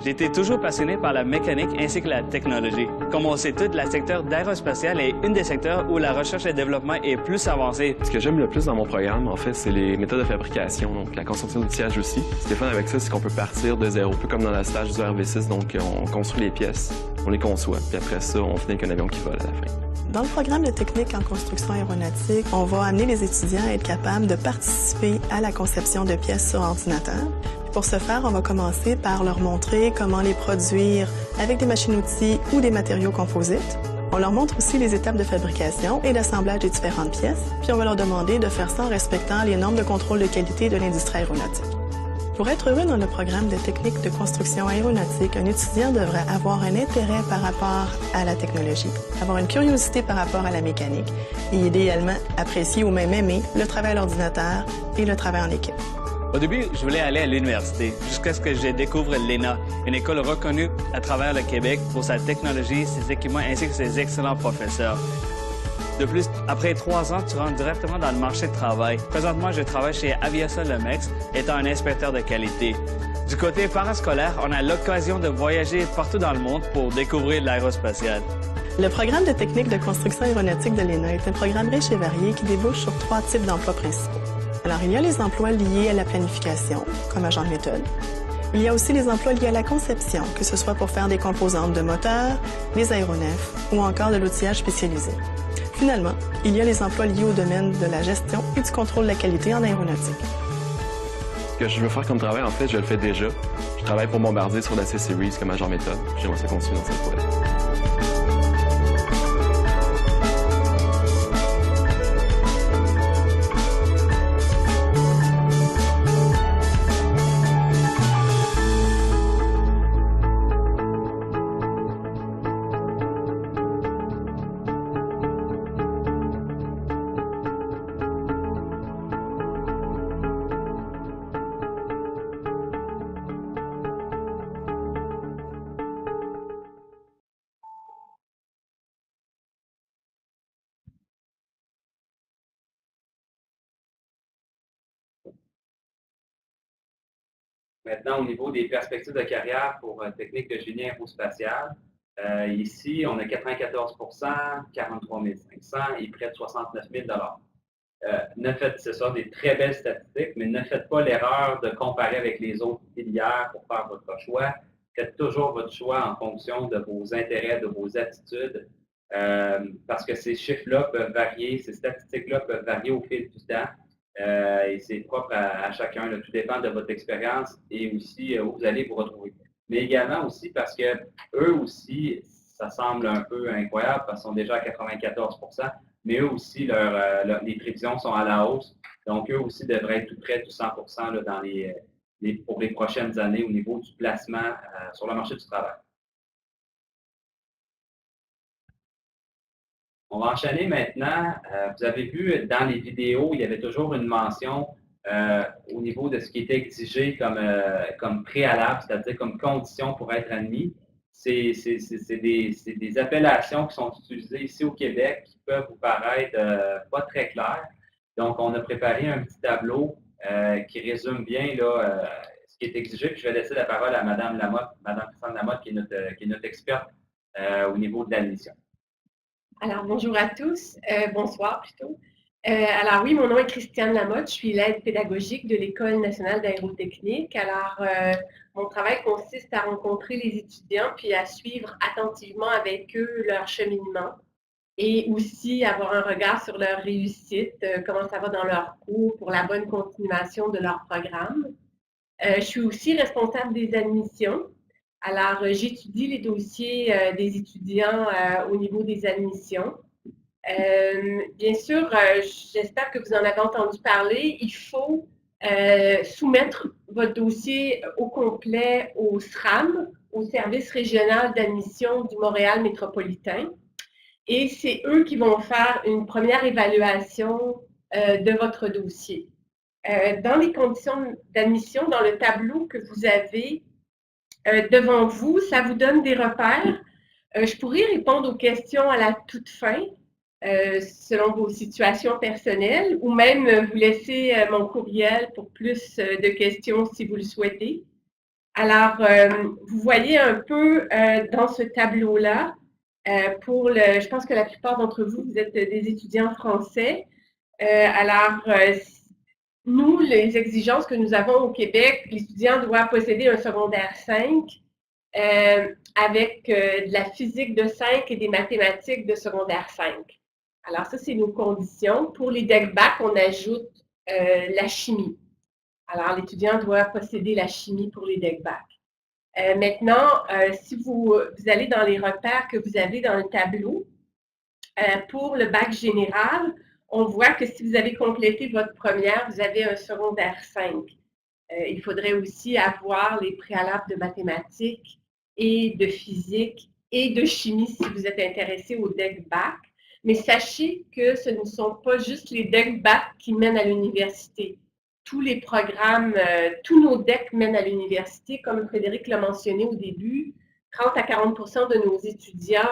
J'ai été toujours passionné par la mécanique ainsi que la technologie. Comme on sait tous, le secteur d'aérospatial est un des secteurs où la recherche et le développement est plus avancé. Ce que j'aime le plus dans mon programme, en fait, c'est les méthodes de fabrication, donc la conception d'outillage aussi. Ce qui est fun avec ça, c'est qu'on peut partir de zéro, un peu comme dans la stage du RV6, donc on construit les pièces, on les conçoit, puis après ça, on finit avec un avion qui vole à la fin. Dans le programme de technique en construction aéronautique, on va amener les étudiants à être capables de participer à la conception de pièces sur ordinateur. Pour ce faire, on va commencer par leur montrer comment les produire avec des machines-outils ou des matériaux composites. On leur montre aussi les étapes de fabrication et d'assemblage des différentes pièces, puis on va leur demander de faire ça en respectant les normes de contrôle de qualité de l'industrie aéronautique. Pour être heureux dans le programme de technique de construction aéronautique, un étudiant devrait avoir un intérêt par rapport à la technologie, avoir une curiosité par rapport à la mécanique et idéalement apprécier ou même aimer le travail à l'ordinateur et le travail en équipe. Au début, je voulais aller à l'université, jusqu'à ce que je découvre l'ENA, une école reconnue à travers le Québec pour sa technologie, ses équipements ainsi que ses excellents professeurs. De plus, après 3 ans, tu rentres directement dans le marché de travail. Présentement, je travaille chez Aviasa Lemex, étant un inspecteur de qualité. Du côté parascolaire, on a l'occasion de voyager partout dans le monde pour découvrir l'aérospatial. Le programme de technique de construction aéronautique de l'ENA est un programme riche et varié qui débouche sur 3 types d'emplois principaux. Alors, il y a les emplois liés à la planification, comme agent de méthode. Il y a aussi les emplois liés à la conception, que ce soit pour faire des composantes de moteurs, des aéronefs ou encore de l'outillage spécialisé. Finalement, il y a les emplois liés au domaine de la gestion et du contrôle de la qualité en aéronautique. Ce que je veux faire comme travail, en fait, je le fais déjà. Je travaille pour Bombardier sur la C-Series comme agent méthode. J'aimerais ça continuer dans cette voie-là. Maintenant, au niveau des perspectives de carrière pour technique de génie aérospatial, ici, on a 94 43 500 et près de 69 000 c'est ça, des très belles statistiques, mais ne faites pas l'erreur de comparer avec les autres filières pour faire votre choix. Faites toujours votre choix en fonction de vos intérêts, de vos attitudes, parce que ces chiffres-là peuvent varier, ces statistiques-là peuvent varier au fil du temps. Et c'est propre à chacun. Là. Tout dépend de votre expérience et aussi où vous allez vous retrouver. Mais également aussi parce que eux aussi, ça semble un peu incroyable parce qu'ils sont déjà à 94 %, mais eux aussi, les prévisions sont à la hausse. Donc, eux aussi devraient être tout près du 100 % là, pour les prochaines années au niveau du placement sur le marché du travail. On va enchaîner maintenant. Vous avez vu dans les vidéos, il y avait toujours une mention au niveau de ce qui était exigé comme préalable, c'est-à-dire comme condition pour être admis. C'est des appellations qui sont utilisées ici au Québec qui peuvent vous paraître pas très claires. Donc, on a préparé un petit tableau qui résume bien là, ce qui est exigé. Puis je vais laisser la parole à Mme Lamotte, Mme Christiane Lamotte, qui est notre experte au niveau de l'admission. Alors, bonjour à tous. Bonsoir plutôt. Alors oui, mon nom est Christiane Lamotte. Je suis l'aide pédagogique de l'École nationale d'aérotechnique. Alors, mon travail consiste à rencontrer les étudiants puis à suivre attentivement avec eux leur cheminement et aussi avoir un regard sur leur réussite, comment ça va dans leur cours pour la bonne continuation de leur programme. Je suis aussi responsable des admissions. Alors, j'étudie les dossiers des étudiants au niveau des admissions. Bien sûr, j'espère que vous en avez entendu parler. Il faut soumettre votre dossier au complet au SRAM, au Service régional d'admission du Montréal métropolitain. Et c'est eux qui vont faire une première évaluation de votre dossier. Dans les conditions d'admission, dans le tableau que vous avez devant vous, ça vous donne des repères. Je pourrais répondre aux questions à la toute fin, selon vos situations personnelles, ou même vous laisser mon courriel pour plus de questions si vous le souhaitez. Alors, vous voyez un peu dans ce tableau-là, je pense que la plupart d'entre vous, vous êtes des étudiants français. Nous, les exigences que nous avons au Québec, l'étudiant doit posséder un secondaire 5 avec de la physique de 5 et des mathématiques de secondaire 5. Alors ça, c'est nos conditions. Pour les DEC-Bac, on ajoute la chimie. Alors, l'étudiant doit posséder la chimie pour les DEC-Bac. Maintenant, si vous allez dans les repères que vous avez dans le tableau, pour le bac général, on voit que si vous avez complété votre première, vous avez un secondaire 5. Il faudrait aussi avoir les préalables de mathématiques et de physique et de chimie si vous êtes intéressé au DEC-Bac. Mais sachez que ce ne sont pas juste les DEC-Bac qui mènent à l'université. Tous les programmes, tous nos DEC mènent à l'université. Comme Frédéric l'a mentionné au début, 30 à 40 % de nos étudiants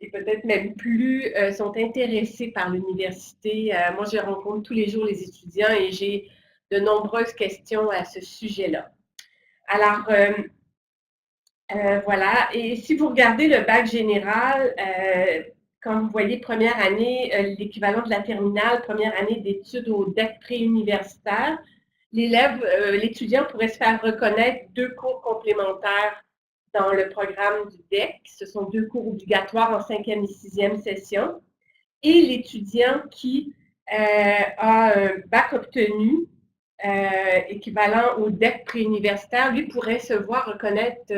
et peut-être même plus, sont intéressés par l'université. Moi, je rencontre tous les jours les étudiants et j'ai de nombreuses questions à ce sujet-là. Alors, voilà. Et si vous regardez le bac général, comme vous voyez, première année, l'équivalent de la terminale, première année d'études au DEC préuniversitaire, l'étudiant pourrait se faire reconnaître 2 cours complémentaires dans le programme du DEC. Ce sont 2 cours obligatoires en 5e et 6e session. Et l'étudiant qui a un bac obtenu équivalent au DEC préuniversitaire, lui pourrait se voir reconnaître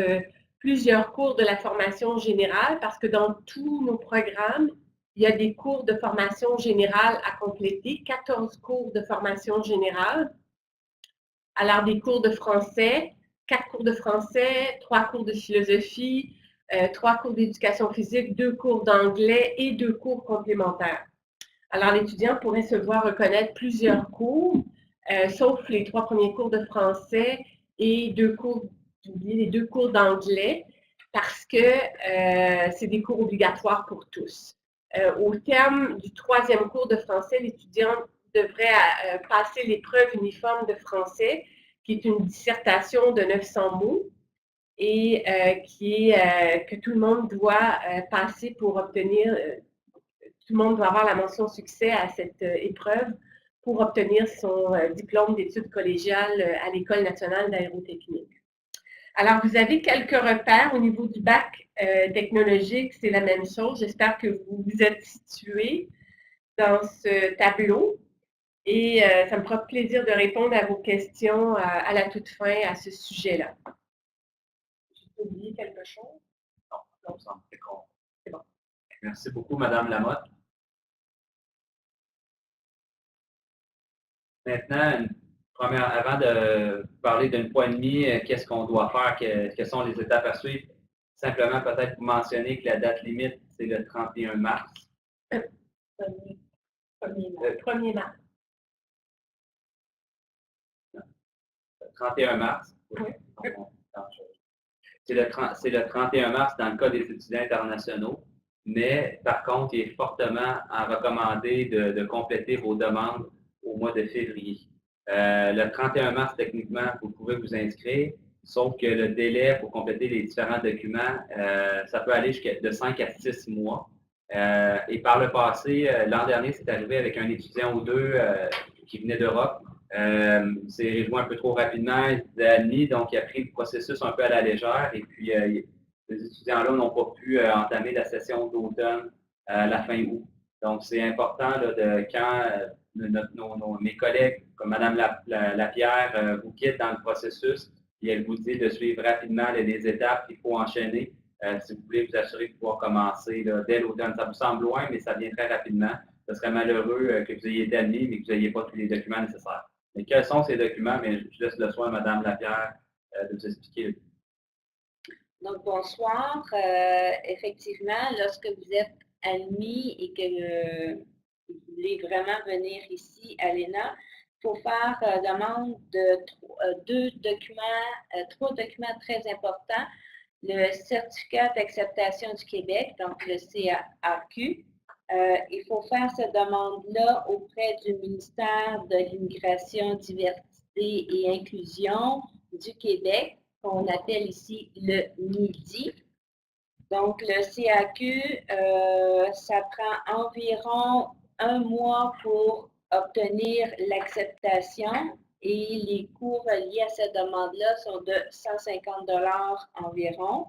plusieurs cours de la formation générale parce que dans tous nos programmes, il y a des cours de formation générale à compléter, 14 cours de formation générale. Alors, des cours de français, 4 cours de français, 3 cours de philosophie, 3 cours d'éducation physique, 2 cours d'anglais et 2 cours complémentaires. Alors, l'étudiant pourrait se voir reconnaître plusieurs cours, sauf les 3 premiers cours de français et 2 cours, les 2 cours d'anglais, parce que c'est des cours obligatoires pour tous. Au terme du 3e cours de français, l'étudiant devrait passer l'épreuve uniforme de français, qui est une dissertation de 900 mots et que tout le monde doit passer pour obtenir, tout le monde doit avoir la mention succès à cette épreuve pour obtenir son diplôme d'études collégiales à l'École nationale d'aérotechnique. Alors, vous avez quelques repères au niveau du bac technologique, c'est la même chose. J'espère que vous vous êtes situés dans ce tableau et ça me fera plaisir de répondre à vos questions à la toute fin à ce sujet-là. J'ai oublié quelque chose? Non, ça me fait compte. C'est bon. Merci beaucoup, Mme Lamotte. Maintenant, avant de parler d'une poignée, qu'est-ce qu'on doit faire, quelles sont les étapes à suivre, simplement peut-être vous mentionner que la date limite, c'est le 31 mars. 1er mars. 31 mars. Oui. C'est le 31 mars dans le cas des étudiants internationaux, mais par contre, il est fortement recommandé de compléter vos demandes au mois de février. Le 31 mars, techniquement, vous pouvez vous inscrire, sauf que le délai pour compléter les différents documents, ça peut aller de 5 à 6 mois. Et par le passé, l'an dernier, c'est arrivé avec un étudiant ou deux qui venait d'Europe. C'est réjoui un peu trop rapidement, il était admis, donc il a pris le processus un peu à la légère. Et puis, les étudiants-là n'ont pas pu entamer la session d'automne à la fin août. Donc, c'est important là, quand mes collègues, comme Mme Lapierre, vous guident dans le processus et elle vous dit de suivre rapidement les étapes qu'il faut enchaîner. Si vous voulez vous assurer de pouvoir commencer là, dès l'automne. Ça vous semble loin, mais ça vient très rapidement. Ce serait malheureux que vous ayez été admis, mais que vous n'ayez pas tous les documents nécessaires. Mais quels sont ces documents? Mais je laisse le soin à Mme Lapierre de vous expliquer. Donc, bonsoir. Effectivement, lorsque vous êtes admis et que vous voulez vraiment venir ici à l'ENA, il faut faire demande de trois documents très importants. Le certificat d'acceptation du Québec, donc le CAQ. Il faut faire cette demande-là auprès du ministère de l'Immigration, Diversité et Inclusion du Québec, qu'on appelle ici le MIDI. Donc, le CAQ, ça prend environ 1 mois pour obtenir l'acceptation et les coûts liés à cette demande-là sont de 150 $ environ.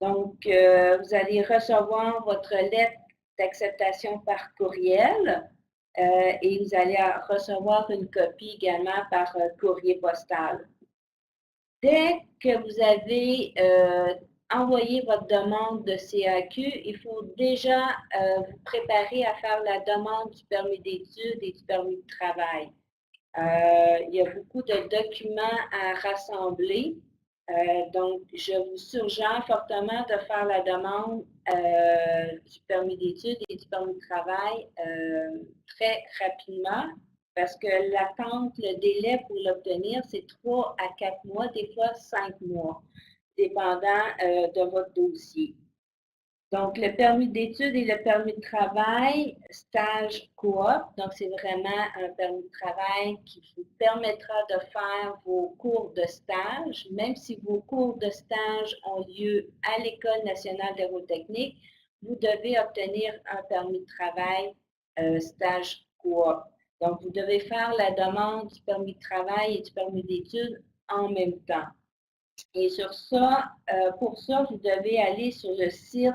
Donc, vous allez recevoir votre lettre d'acceptation par courriel et vous allez recevoir une copie également par courrier postal. Dès que vous avez envoyé votre demande de CAQ, il faut déjà vous préparer à faire la demande du permis d'études et du permis de travail. Il y a beaucoup de documents à rassembler. Donc, je vous suggère fortement de faire la demande du permis d'études et du permis de travail très rapidement parce que l'attente, le délai pour l'obtenir, c'est 3 à 4 mois, des fois 5 mois, dépendant de votre dossier. Donc, le permis d'études et le permis de travail, stage coop, donc c'est vraiment un permis de travail qui vous permettra de faire vos cours de stage, même si vos cours de stage ont lieu à l'École nationale d'aérotechnique, vous devez obtenir un permis de travail stage coop. Donc, vous devez faire la demande du permis de travail et du permis d'études en même temps. Et sur ça, pour ça, vous devez aller sur le site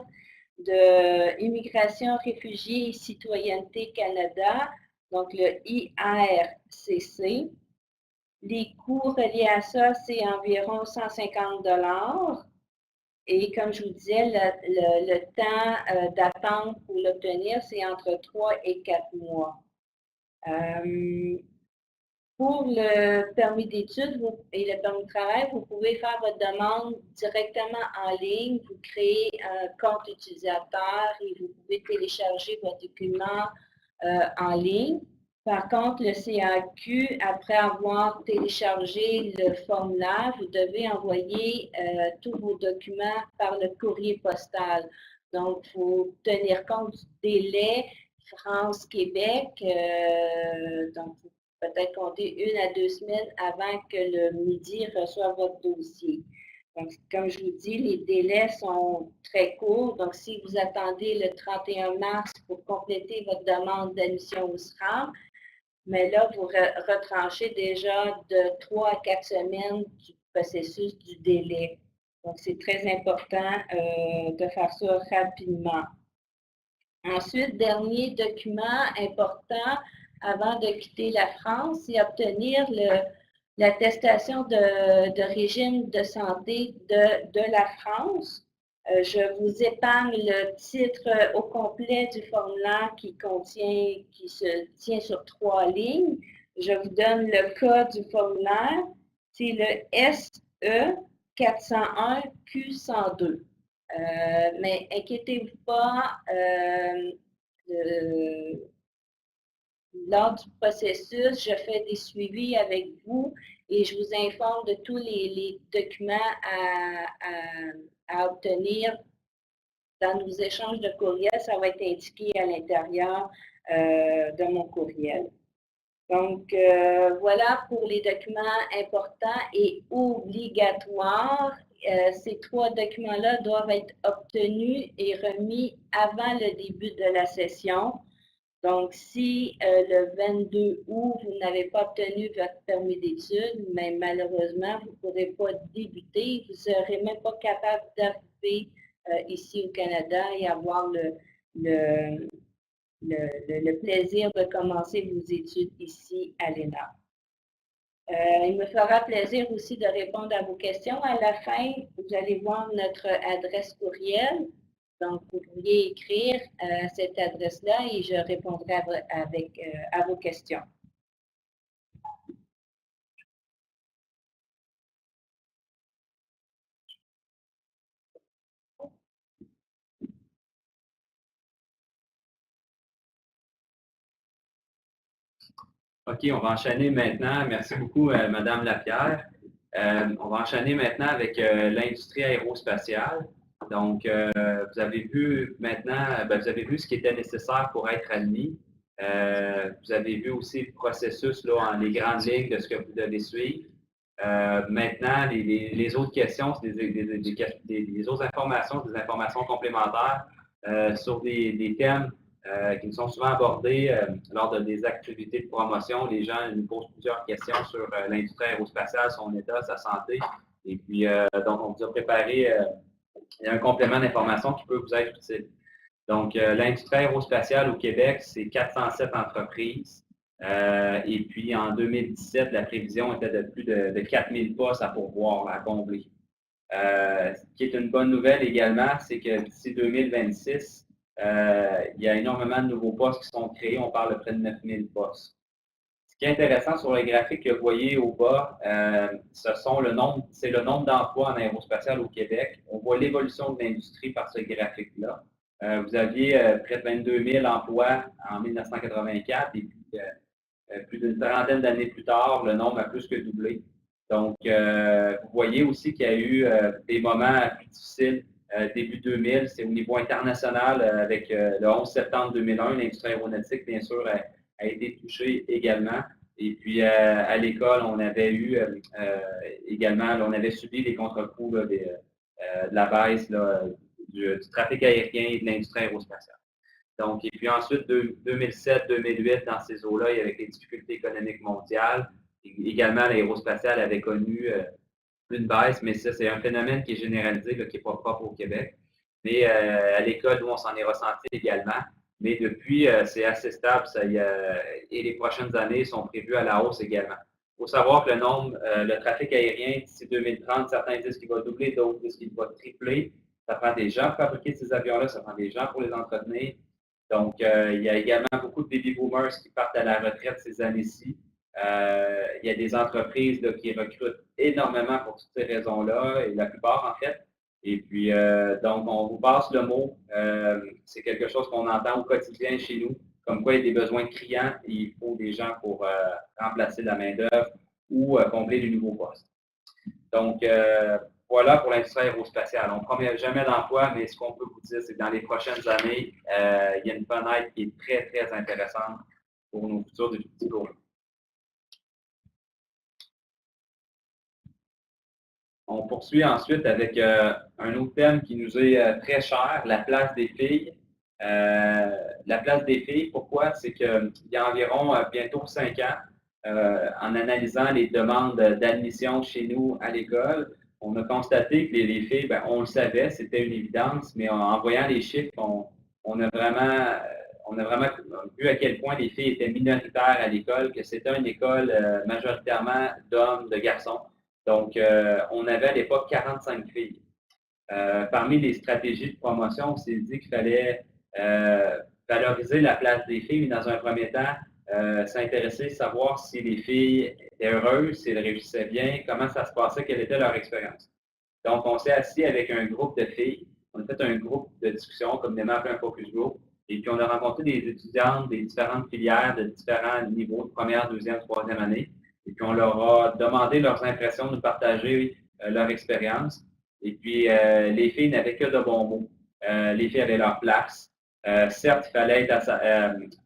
de Immigration, Réfugiés et Citoyenneté Canada, donc le IRCC. Les coûts reliés à ça, c'est environ 150 $. Et comme je vous disais, le temps d'attente pour l'obtenir, c'est entre 3 et 4 mois. Pour le permis d'études et le permis de travail, vous pouvez faire votre demande directement en ligne. Vous créez un compte utilisateur et vous pouvez télécharger vos documents en ligne. Par contre, le CAQ, après avoir téléchargé le formulaire, vous devez envoyer tous vos documents par le courrier postal. Donc, il faut tenir compte du délai France-Québec. Donc, peut-être compter 1 à 2 semaines avant que le midi reçoive votre dossier. Donc, comme je vous dis, les délais sont très courts. Donc, si vous attendez le 31 mars pour compléter votre demande d'admission au SRAM, mais là, vous retranchez déjà de 3 à 4 semaines du processus du délai. Donc, c'est très important de faire ça rapidement. Ensuite, dernier document important avant de quitter la France, c'est obtenir l'attestation de régime de santé de la France. Je vous épargne le titre au complet du formulaire qui se tient sur 3 lignes. Je vous donne le code du formulaire. C'est le SE 401 Q102. Mais inquiétez-vous pas, lors du processus, je fais des suivis avec vous et je vous informe de tous les documents à obtenir dans nos échanges de courriel. Ça va être indiqué à l'intérieur de mon courriel. Donc, voilà pour les documents importants et obligatoires. Ces 3 documents-là doivent être obtenus et remis avant le début de la session. Donc, si le 22 août, vous n'avez pas obtenu votre permis d'études, mais malheureusement, vous ne pourrez pas débuter, vous ne serez même pas capable d'arriver ici au Canada et avoir le plaisir de commencer vos études ici à l'ENA. Il me fera plaisir aussi de répondre à vos questions. À la fin, vous allez voir notre adresse courriel. Donc, vous pourriez écrire cette adresse-là et je répondrai à vos questions. OK, on va enchaîner maintenant. Merci beaucoup, Madame Lapierre. On va enchaîner maintenant avec l'industrie aérospatiale. Donc, vous avez vu maintenant, vous avez vu ce qui était nécessaire pour être admis. Vous avez vu aussi le processus, là, les grandes lignes de ce que vous devez suivre. Maintenant, les autres questions, c'est des autres informations, des informations complémentaires sur des thèmes qui nous sont souvent abordés lors des activités de promotion. Les gens nous posent plusieurs questions sur l'industrie aérospatiale, son état, sa santé. Et puis, donc, on vous a préparé un complément d'information qui peut vous être utile. Donc, l'industrie aérospatiale au Québec, c'est 407 entreprises. Et puis, en 2017, la prévision était de plus de 4000 postes à pourvoir, à combler. Ce qui est une bonne nouvelle également, c'est que d'ici 2026, il y a énormément de nouveaux postes qui sont créés. On parle de près de 9000 postes. Ce qui est intéressant sur le graphique que vous voyez au bas, c'est le nombre d'emplois en aérospatial au Québec. On voit l'évolution de l'industrie par ce graphique-là. Vous aviez près de 22 000 emplois en 1984 et puis plus d'une trentaine d'années plus tard, le nombre a plus que doublé. Donc, vous voyez aussi qu'il y a eu des moments plus difficiles début 2000. C'est au niveau international avec le 11 septembre 2001. L'industrie aéronautique, bien sûr, a été touchée également. Et puis, à l'école, on avait eu également, on avait subi les contre-coups de la baisse du trafic aérien et de l'industrie aérospatiale. Donc, et puis ensuite, 2007-2008, dans ces eaux-là, il y avait les difficultés économiques mondiales. Également, l'aérospatiale avait connu une baisse, mais ça, c'est un phénomène qui est généralisé, là, qui n'est pas propre au Québec. Mais à l'école, nous, on s'en est ressenti également. Mais depuis, c'est assez stable et les prochaines années sont prévues à la hausse également. Il faut savoir que le trafic aérien, d'ici 2030, certains disent qu'il va doubler, d'autres disent qu'il va tripler. Ça prend des gens pour fabriquer ces avions-là, ça prend des gens pour les entretenir. Donc, il y a également beaucoup de baby boomers qui partent à la retraite ces années-ci. Il y a des entreprises là, qui recrutent énormément pour toutes ces raisons-là, et la plupart en fait. Et puis, donc, on vous passe le mot. C'est quelque chose qu'on entend au quotidien chez nous, comme quoi il y a des besoins criants et il faut des gens pour remplacer la main-d'œuvre ou combler de nouveaux postes. Donc, voilà pour l'industrie aérospatiale. On ne promet jamais d'emploi, mais ce qu'on peut vous dire, c'est que dans les prochaines années, il y a une fenêtre qui est très, très intéressante pour nos futurs diplômés. On poursuit ensuite avec un autre thème qui nous est très cher, la place des filles. La place des filles, pourquoi? C'est qu'il y a environ bientôt 5 ans, en analysant les demandes d'admission chez nous à l'école, on a constaté que les filles, ben, on le savait, c'était une évidence, mais en voyant les chiffres, on a vraiment vu à quel point les filles étaient minoritaires à l'école, que c'était une école majoritairement d'hommes, de garçons. Donc, on avait à l'époque 45 filles. Parmi les stratégies de promotion, on s'est dit qu'il fallait valoriser la place des filles, mais dans un premier temps, s'intéresser, savoir si les filles étaient heureuses, si elles réussissaient bien, comment ça se passait, quelle était leur expérience. Donc, on s'est assis avec un groupe de filles, on a fait un groupe de discussion, communément appelé un focus group, et puis on a rencontré des étudiantes des différentes filières de différents niveaux, de première, deuxième, troisième année, et puis on leur a demandé leurs impressions, de nous partager leur expérience. Et puis, les filles n'avaient que de bons mots. Les filles avaient leur place. Certes, il fallait être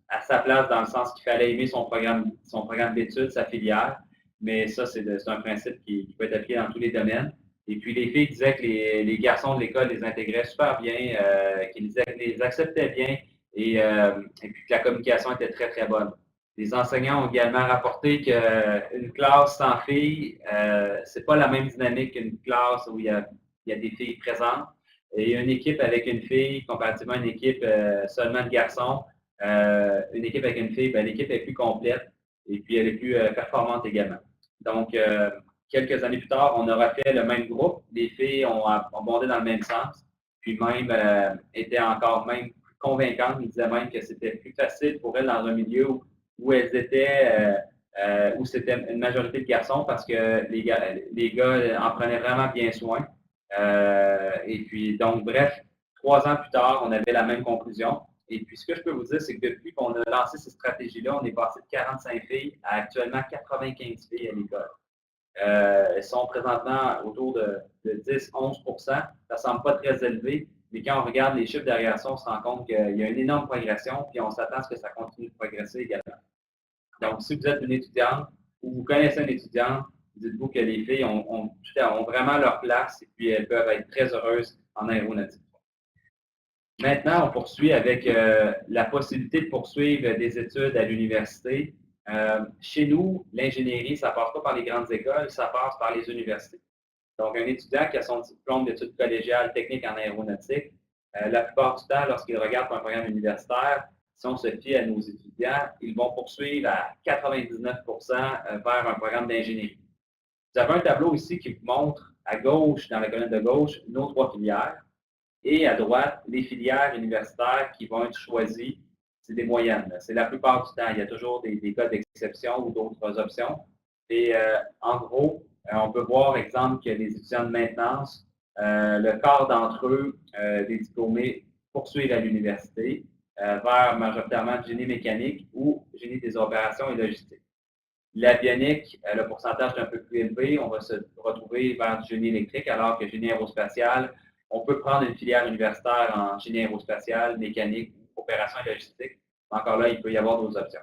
à sa place dans le sens qu'il fallait aimer son programme d'études, sa filière, mais ça, c'est un principe qui peut être appliqué dans tous les domaines. Et puis, les filles disaient que les garçons de l'école les intégraient super bien, qu'ils les acceptaient bien et puis que la communication était très, très bonne. Les enseignants ont également rapporté qu'une classe sans filles, c'est pas la même dynamique qu'une classe où il y a des filles présentes. Et une équipe avec une fille, comparativement à une équipe seulement de garçons, une équipe avec une fille, l'équipe est plus complète et puis elle est plus performante également. Donc, quelques années plus tard, on aura fait le même groupe. Les filles ont bondé dans le même sens, puis même étaient encore même plus convaincantes. Ils disaient même que c'était plus facile pour elles dans un milieu où elles étaient, où c'était une majorité de garçons parce que les gars en prenaient vraiment bien soin. Et puis, donc, bref, 3 ans plus tard, on avait la même conclusion. Et puis, ce que je peux vous dire, c'est que depuis qu'on a lancé ces stratégies-là, on est passé de 45 filles à actuellement 95 filles à l'école. Elles sont présentement autour de 10-11 %. Ça ne semble pas très élevé, mais quand on regarde les chiffres derrière ça, on se rend compte qu'il y a une énorme progression, puis on s'attend à ce que ça continue de progresser également. Donc, si vous êtes une étudiante ou vous connaissez une étudiante, dites-vous que les filles ont vraiment leur place et puis elles peuvent être très heureuses en aéronautique. Maintenant, on poursuit avec la possibilité de poursuivre des études à l'université. Chez nous, l'ingénierie, ça ne passe pas par les grandes écoles, ça passe par les universités. Donc, un étudiant qui a son diplôme d'études collégiales techniques en aéronautique, la plupart du temps, lorsqu'il regarde un programme universitaire, si on se fie à nos étudiants, ils vont poursuivre à 99 % vers un programme d'ingénierie. Vous avez un tableau ici qui vous montre à gauche, dans la colonne de gauche, nos 3 filières, et à droite, les filières universitaires qui vont être choisies. C'est des moyennes. C'est la plupart du temps. Il y a toujours des cas d'exception ou d'autres options. Et en gros, on peut voir, exemple, que les étudiants de maintenance, le quart d'entre eux, des diplômés, poursuivent à l'université vers majoritairement génie mécanique ou génie des opérations et logistique. L'avionique, le pourcentage est un peu plus élevé. On va se retrouver vers du génie électrique, alors que génie aérospatial, on peut prendre une filière universitaire en génie aérospatial, mécanique, opération et logistique. Encore là, il peut y avoir d'autres options.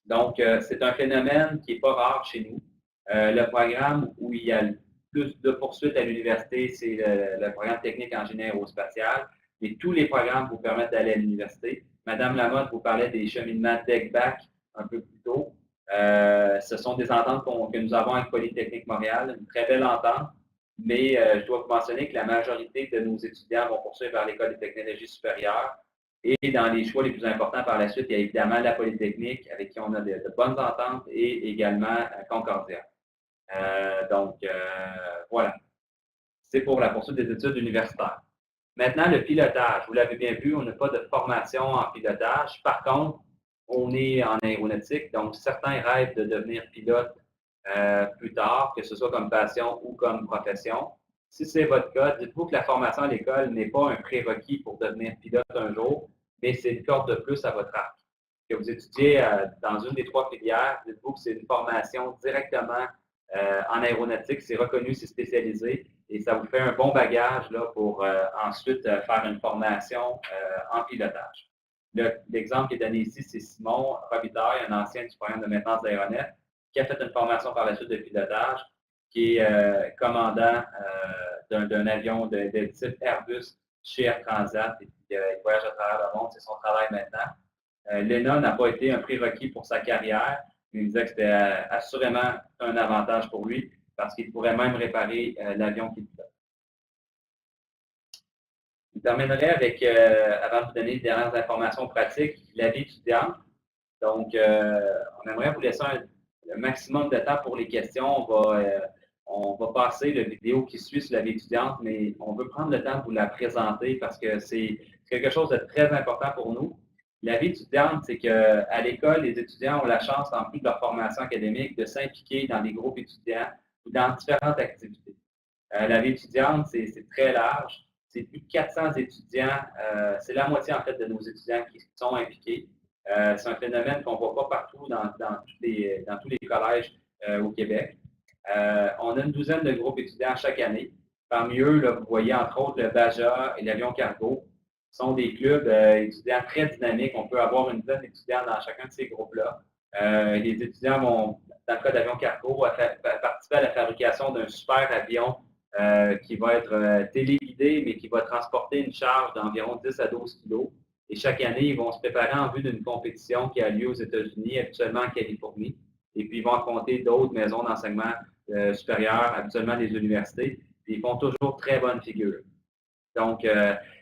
Donc, c'est un phénomène qui n'est pas rare chez nous. Le programme où il y a le plus de poursuites à l'université, c'est le programme technique en génie aérospatial. Mais tous les programmes vous permettent d'aller à l'université. Madame Lamotte vous parlait des cheminements DEC-BAC un peu plus tôt. Ce sont des ententes que nous avons avec Polytechnique Montréal, une très belle entente, mais je dois vous mentionner que la majorité de nos étudiants vont poursuivre vers l'École des technologies supérieures. Et dans les choix les plus importants par la suite, il y a évidemment la Polytechnique, avec qui on a de bonnes ententes, et également Concordia. Voilà. C'est pour la poursuite des études universitaires. Maintenant, le pilotage. Vous l'avez bien vu, on n'a pas de formation en pilotage. Par contre, on est en aéronautique, donc certains rêvent de devenir pilote plus tard, que ce soit comme passion ou comme profession. Si c'est votre cas, dites-vous que la formation à l'école n'est pas un prérequis pour devenir pilote un jour, mais c'est une corde de plus à votre arc. Que vous étudiez dans une des 3 filières, dites-vous que c'est une formation directement en aéronautique, c'est reconnu, c'est spécialisé, et ça vous fait un bon bagage là, pour ensuite faire une formation en pilotage. L'exemple qui est donné ici, c'est Simon Robitaille, un ancien du programme de maintenance d'aéronefs, qui a fait une formation par la suite de pilotage, qui est commandant d'un avion de type Airbus chez Air Transat et puis il voyage à travers le monde, c'est son travail maintenant. L'ENA n'a pas été un prérequis pour sa carrière, mais il disait que c'était assurément un avantage pour lui parce qu'il pourrait même réparer l'avion qu'il pilote. Je terminerai avec, avant de vous donner les dernières informations pratiques, la vie étudiante. Donc, on aimerait vous laisser le maximum de temps pour les questions. On va passer la vidéo qui suit sur la vie étudiante, mais on veut prendre le temps de vous la présenter parce que c'est quelque chose de très important pour nous. La vie étudiante, c'est qu'à l'école, les étudiants ont la chance, en plus de leur formation académique, de s'impliquer dans des groupes étudiants ou dans différentes activités. La vie étudiante, c'est très large. C'est plus de 400 étudiants. C'est la moitié, en fait, de nos étudiants qui sont impliqués. C'est un phénomène qu'on ne voit pas partout dans tous les collèges au Québec. On a une douzaine de groupes étudiants chaque année. Parmi eux, là, vous voyez entre autres le Baja et l'Avion Cargo. Ce sont des clubs étudiants très dynamiques. On peut avoir une dizaine d'étudiants dans chacun de ces groupes-là. Les étudiants vont, dans le cas d'Avion Cargo, participer à la fabrication d'un super avion qui va être téléguidé, mais qui va transporter une charge d'environ 10 à 12 kg. Et chaque année, ils vont se préparer en vue d'une compétition qui a lieu aux États-Unis, habituellement en Californie. Et puis, ils vont affronter d'autres maisons d'enseignement supérieur, habituellement des universités. Puis, ils font toujours très bonne figure. Donc,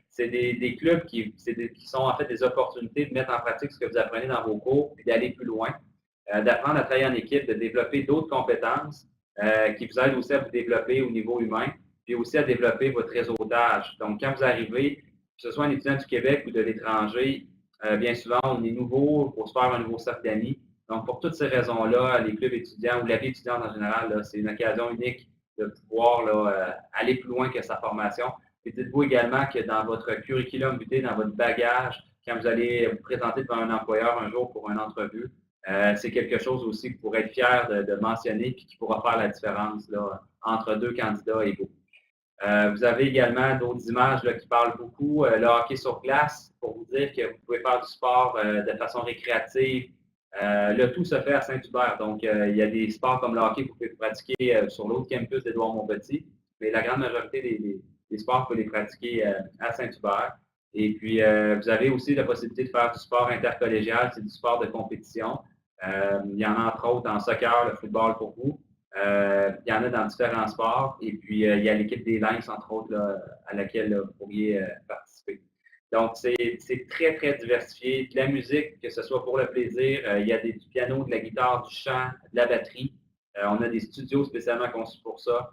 c'est des clubs qui sont en fait des opportunités de mettre en pratique ce que vous apprenez dans vos cours et d'aller plus loin, d'apprendre à travailler en équipe, de développer d'autres compétences qui vous aident aussi à vous développer au niveau humain, puis aussi à développer votre réseautage. Donc, quand vous arrivez, que ce soit un étudiant du Québec ou de l'étranger, bien souvent, on est nouveau, il faut se faire un nouveau cercle d'amis. Donc, pour toutes ces raisons-là, les clubs étudiants ou la vie étudiante en général, c'est une occasion unique de pouvoir aller plus loin que sa formation. Et dites-vous également que dans votre curriculum vitae, dans votre bagage, quand vous allez vous présenter devant un employeur un jour pour une entrevue, c'est quelque chose aussi que vous pourrez être fier de mentionner et qui pourra faire la différence là, entre deux candidats égaux. Vous avez également d'autres images là, qui parlent beaucoup. Le hockey sur glace, pour vous dire que vous pouvez faire du sport de façon récréative. Le tout se fait à Saint-Hubert. Donc, il y a des sports comme le hockey que vous pouvez pratiquer sur l'autre campus d'Édouard-Montpetit. Mais la grande majorité des sports, vous pouvez les pratiquer à Saint-Hubert. Et puis, vous avez aussi la possibilité de faire du sport intercollégial, c'est du sport de compétition. Il y en a entre autres en soccer, le football pour vous. Il y en a dans différents sports. Et puis, il y a l'équipe des Lynx, entre autres, là, à laquelle vous pourriez participer. Donc, c'est très, très diversifié. De la musique, que ce soit pour le plaisir, il y a du piano, de la guitare, du chant, de la batterie. On a des studios spécialement conçus pour ça.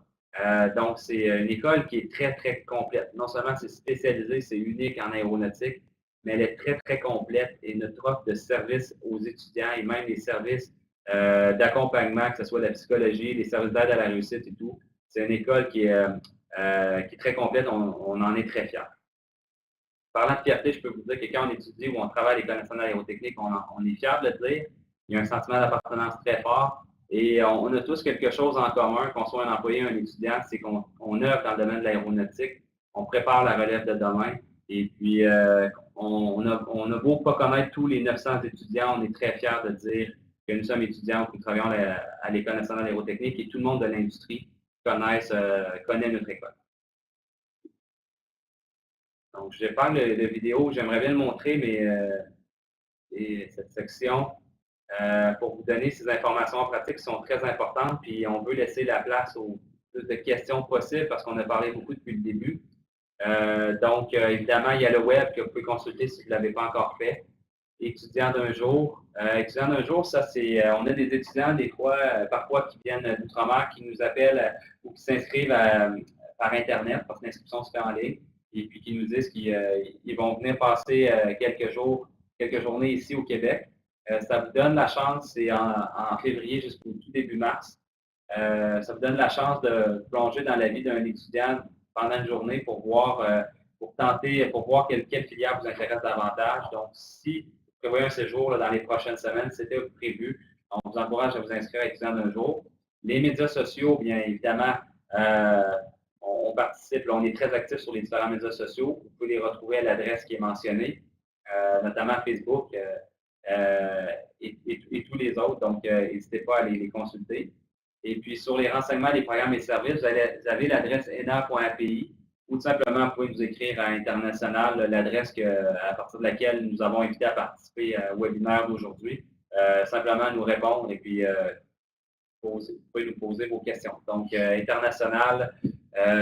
Donc, c'est une école qui est très, très complète. Non seulement c'est spécialisé, c'est unique en aéronautique, mais elle est très, très complète et notre offre de services aux étudiants et même les services d'accompagnement, que ce soit la psychologie, les services d'aide à la réussite et tout. C'est une école qui est très complète. On en est très fiers. Parlant de fierté, je peux vous dire que quand on étudie ou on travaille à l'École nationale aérotécnique, on est fiers de le dire. Il y a un sentiment d'appartenance très fort. Et on a tous quelque chose en commun, qu'on soit un employé ou un étudiant, c'est qu'on œuvre dans le domaine de l'aéronautique, on prépare la relève de demain, et puis on a beau pas connaître tous les 900 étudiants, on est très fiers de dire que nous sommes étudiants, que nous travaillons à l'École nationale aérotécnique et tout le monde de l'industrie connaît notre école. Donc, je vais faire le vidéo, j'aimerais bien le montrer, mais cette section, pour vous donner ces informations pratiques qui sont très importantes, puis on veut laisser la place aux plus de questions possibles parce qu'on a parlé beaucoup depuis le début. Donc, évidemment, il y a le web que vous pouvez consulter si vous ne l'avez pas encore fait. Étudiants d'un jour. Étudiants d'un jour, ça c'est, on a des étudiants des fois, parfois qui viennent d'outre-mer, qui nous appellent ou qui s'inscrivent par Internet parce que l'inscription se fait en ligne et puis qui nous disent qu'ils vont venir passer quelques journées ici au Québec. Ça vous donne la chance, c'est en février jusqu'au tout début mars, ça vous donne la chance de plonger dans la vie d'un étudiant pendant une journée pour voir, pour voir quelle filière vous intéresse davantage. Donc, si vous prévoyez un séjour là, dans les prochaines semaines, c'était prévu, on vous encourage à vous inscrire à étudiant d'un jour. Les médias sociaux, bien évidemment, on participe, là, on est très actifs sur les différents médias sociaux. Vous pouvez les retrouver à l'adresse qui est mentionnée, notamment Facebook. Et tous les autres, donc n'hésitez pas à les consulter. Et puis, sur les renseignements des programmes et services, vous avez l'adresse ena.api ou tout simplement, vous pouvez nous écrire à International l'adresse à partir de laquelle nous avons invité à participer au webinaire d'aujourd'hui. Simplement nous répondre et puis vous pouvez nous poser vos questions. Donc, International,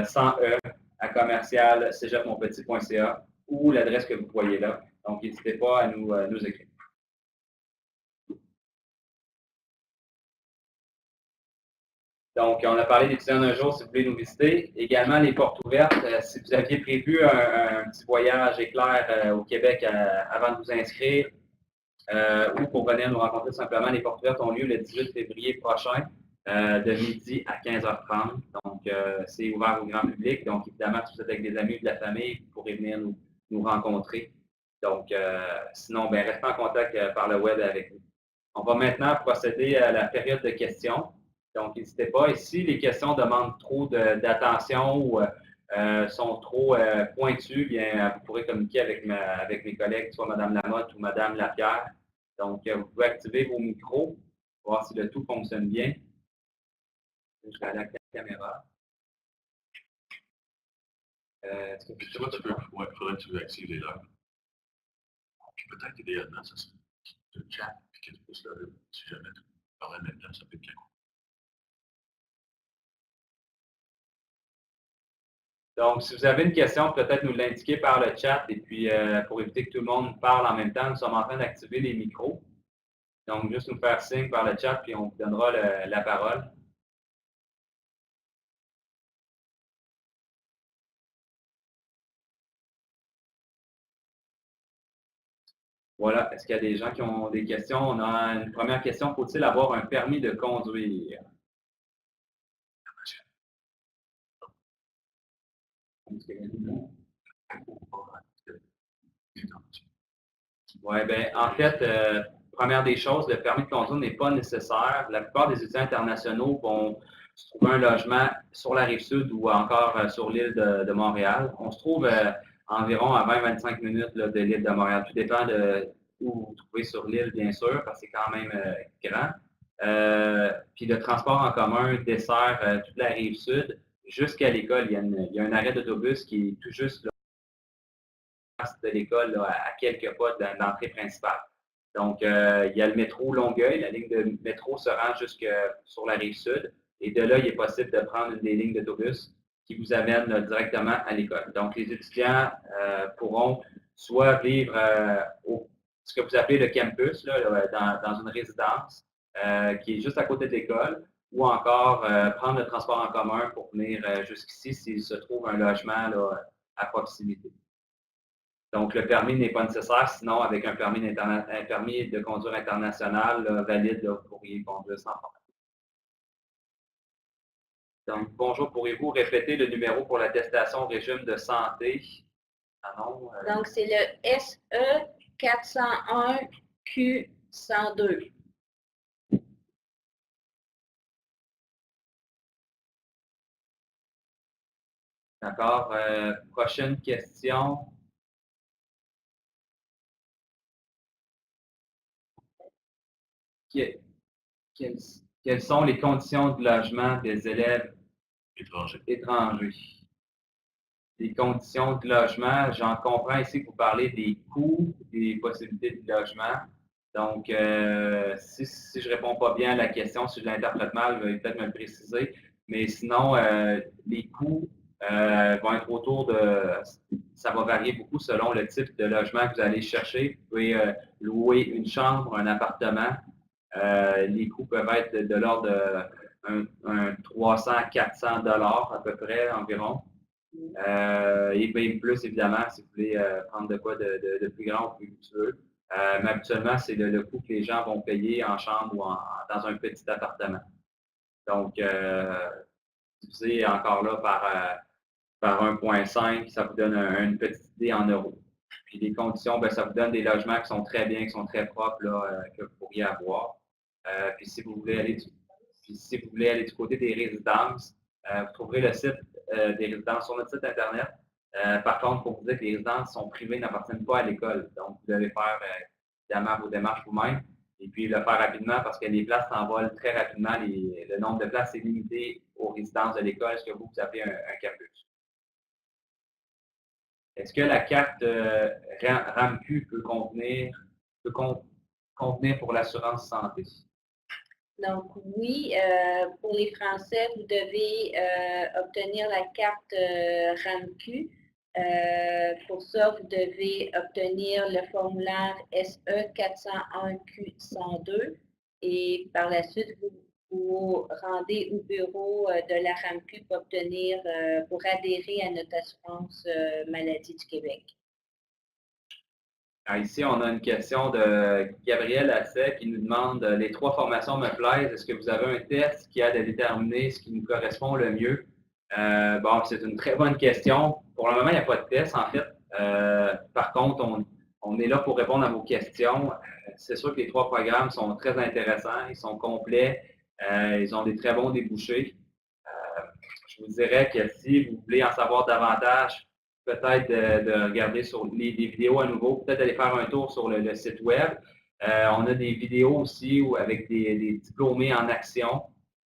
sans E, à commercial cégemonpetit.ca ou l'adresse que vous voyez là. Donc, n'hésitez pas à nous écrire. Donc, on a parlé d'étudiants d'un jour, si vous voulez nous visiter. Également, les portes ouvertes. Si vous aviez prévu un petit voyage éclair au Québec avant de vous inscrire ou pour venir nous rencontrer simplement, les portes ouvertes ont lieu le 18 février prochain de midi à 15h30. Donc, c'est ouvert au grand public. Donc, évidemment, si vous êtes avec des amis ou de la famille, vous pourrez venir nous rencontrer. Donc, sinon, restez en contact par le web avec nous. On va maintenant procéder à la période de questions. Donc, n'hésitez pas. Ici, les questions demandent trop d'attention ou sont trop pointues, bien, vous pourrez communiquer avec mes collègues, soit Mme Lamotte ou Mme Lapierre. Donc, vous pouvez activer vos micros, voir si le tout fonctionne bien. Je vais aller à la caméra. Est-ce que tu vois, il faudrait que tu actives les leurs. Peut-être idéalement, ça serait le chat, puis que tu puisses le si jamais tu parlais maintenant, ça peut être bien. Donc, si vous avez une question, peut-être nous l'indiquer par le chat et puis pour éviter que tout le monde parle en même temps, nous sommes en train d'activer les micros. Donc, juste nous faire signe par le chat puis on vous donnera la parole. Voilà. Est-ce qu'il y a des gens qui ont des questions? On a une première question. Faut-il avoir un permis de conduire? Oui, bien, en fait, première des choses, le permis de conduire n'est pas nécessaire. La plupart des étudiants internationaux vont se trouver un logement sur la Rive-Sud ou encore sur l'île de Montréal. On se trouve environ à 20-25 minutes là, de l'île de Montréal. Tout dépend de où vous vous trouvez sur l'île, bien sûr, parce que c'est quand même grand. Puis le transport en commun dessert toute la Rive-Sud. Jusqu'à l'école, il y a un arrêt d'autobus qui est tout juste là, de l'école à quelques pas de l'entrée principale. Donc, il y a le métro Longueuil. La ligne de métro se rend jusque sur la Rive-Sud. Et de là, il est possible de prendre une des lignes d'autobus qui vous amène directement à l'école. Donc, les étudiants pourront soit vivre ce que vous appelez le campus, là, dans une résidence qui est juste à côté de l'école, ou encore prendre le transport en commun pour venir jusqu'ici s'il se trouve un logement là, à proximité. Donc, le permis n'est pas nécessaire, sinon, avec un permis de conduire international là, valide, là, vous pourriez conduire sans problème. Donc, bonjour, pourriez-vous répéter le numéro pour l'attestation au régime de santé? Ah non, donc, c'est le SE 401 Q102. D'accord. Prochaine question. Quelles sont les conditions de logement des élèves étrangers? Les conditions de logement, j'en comprends ici que vous parlez des coûts, des possibilités de logement. Donc, si je ne réponds pas bien à la question, si je l'interprète mal, veuillez peut-être me le préciser. Mais sinon, les coûts vont être autour de... Ça va varier beaucoup selon le type de logement que vous allez chercher. Vous pouvez louer une chambre, un appartement. Les coûts peuvent être de l'ordre de 300 à 400 $ à peu près environ. Et bien plus, évidemment, si vous voulez prendre de quoi de plus grand ou plus luxueux. Mais habituellement, c'est le coût que les gens vont payer en chambre ou dans un petit appartement. Donc, divisé encore là par 1,5, ça vous donne une petite idée en euros. Puis les conditions, bien, ça vous donne des logements qui sont très bien, qui sont très propres, là, que vous pourriez avoir. Puis si vous voulez aller du côté des résidences, vous trouverez le site des résidences sur notre site Internet. Par contre, il faut vous dire que les résidences sont privées, n'appartiennent pas à l'école. Donc, vous devez faire évidemment vos démarches vous-même. Et puis le faire rapidement parce que les places s'envolent très rapidement. Le nombre de places est limité aux résidences de l'école, ce que vous appelez un campus. Est-ce que la carte RAMQ peut convenir pour l'assurance santé? Donc oui, pour les Français, vous devez obtenir la carte RAMQ. Pour ça, vous devez obtenir le formulaire SE 401Q102 et par la suite, vous vous rendez au bureau de la RAMQ pour adhérer à notre assurance maladie du Québec. Alors ici, on a une question de Gabriel Asset qui nous demande les 3 formations me plaisent. Est-ce que vous avez un test qui aide à déterminer ce qui nous correspond le mieux? Bon, c'est une très bonne question. Pour le moment, il n'y a pas de test, en fait. Par contre, on est là pour répondre à vos questions. C'est sûr que les 3 programmes sont très intéressants, ils sont complets, ils ont des très bons débouchés. Je vous dirais que si vous voulez en savoir davantage, peut-être de regarder sur des vidéos à nouveau, peut-être d'aller faire un tour sur le site web. On a des vidéos aussi avec des diplômés en action.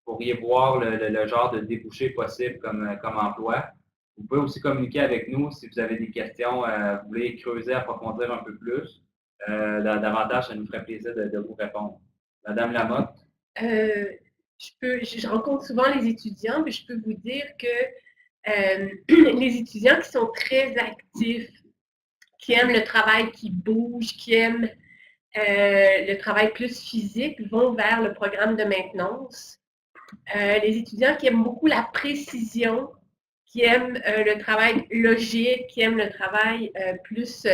Vous pourriez voir le genre de débouché possible comme emploi. Vous pouvez aussi communiquer avec nous si vous avez des questions, vous voulez creuser, approfondir un peu plus. Davantage, ça nous ferait plaisir de vous répondre. Madame Lamotte? Je rencontre souvent les étudiants, mais je peux vous dire que les étudiants qui sont très actifs, qui aiment le travail qui bouge, qui aiment le travail plus physique, vont vers le programme de maintenance. Les étudiants qui aiment beaucoup la précision, qui aiment le travail logique, qui aiment le travail plus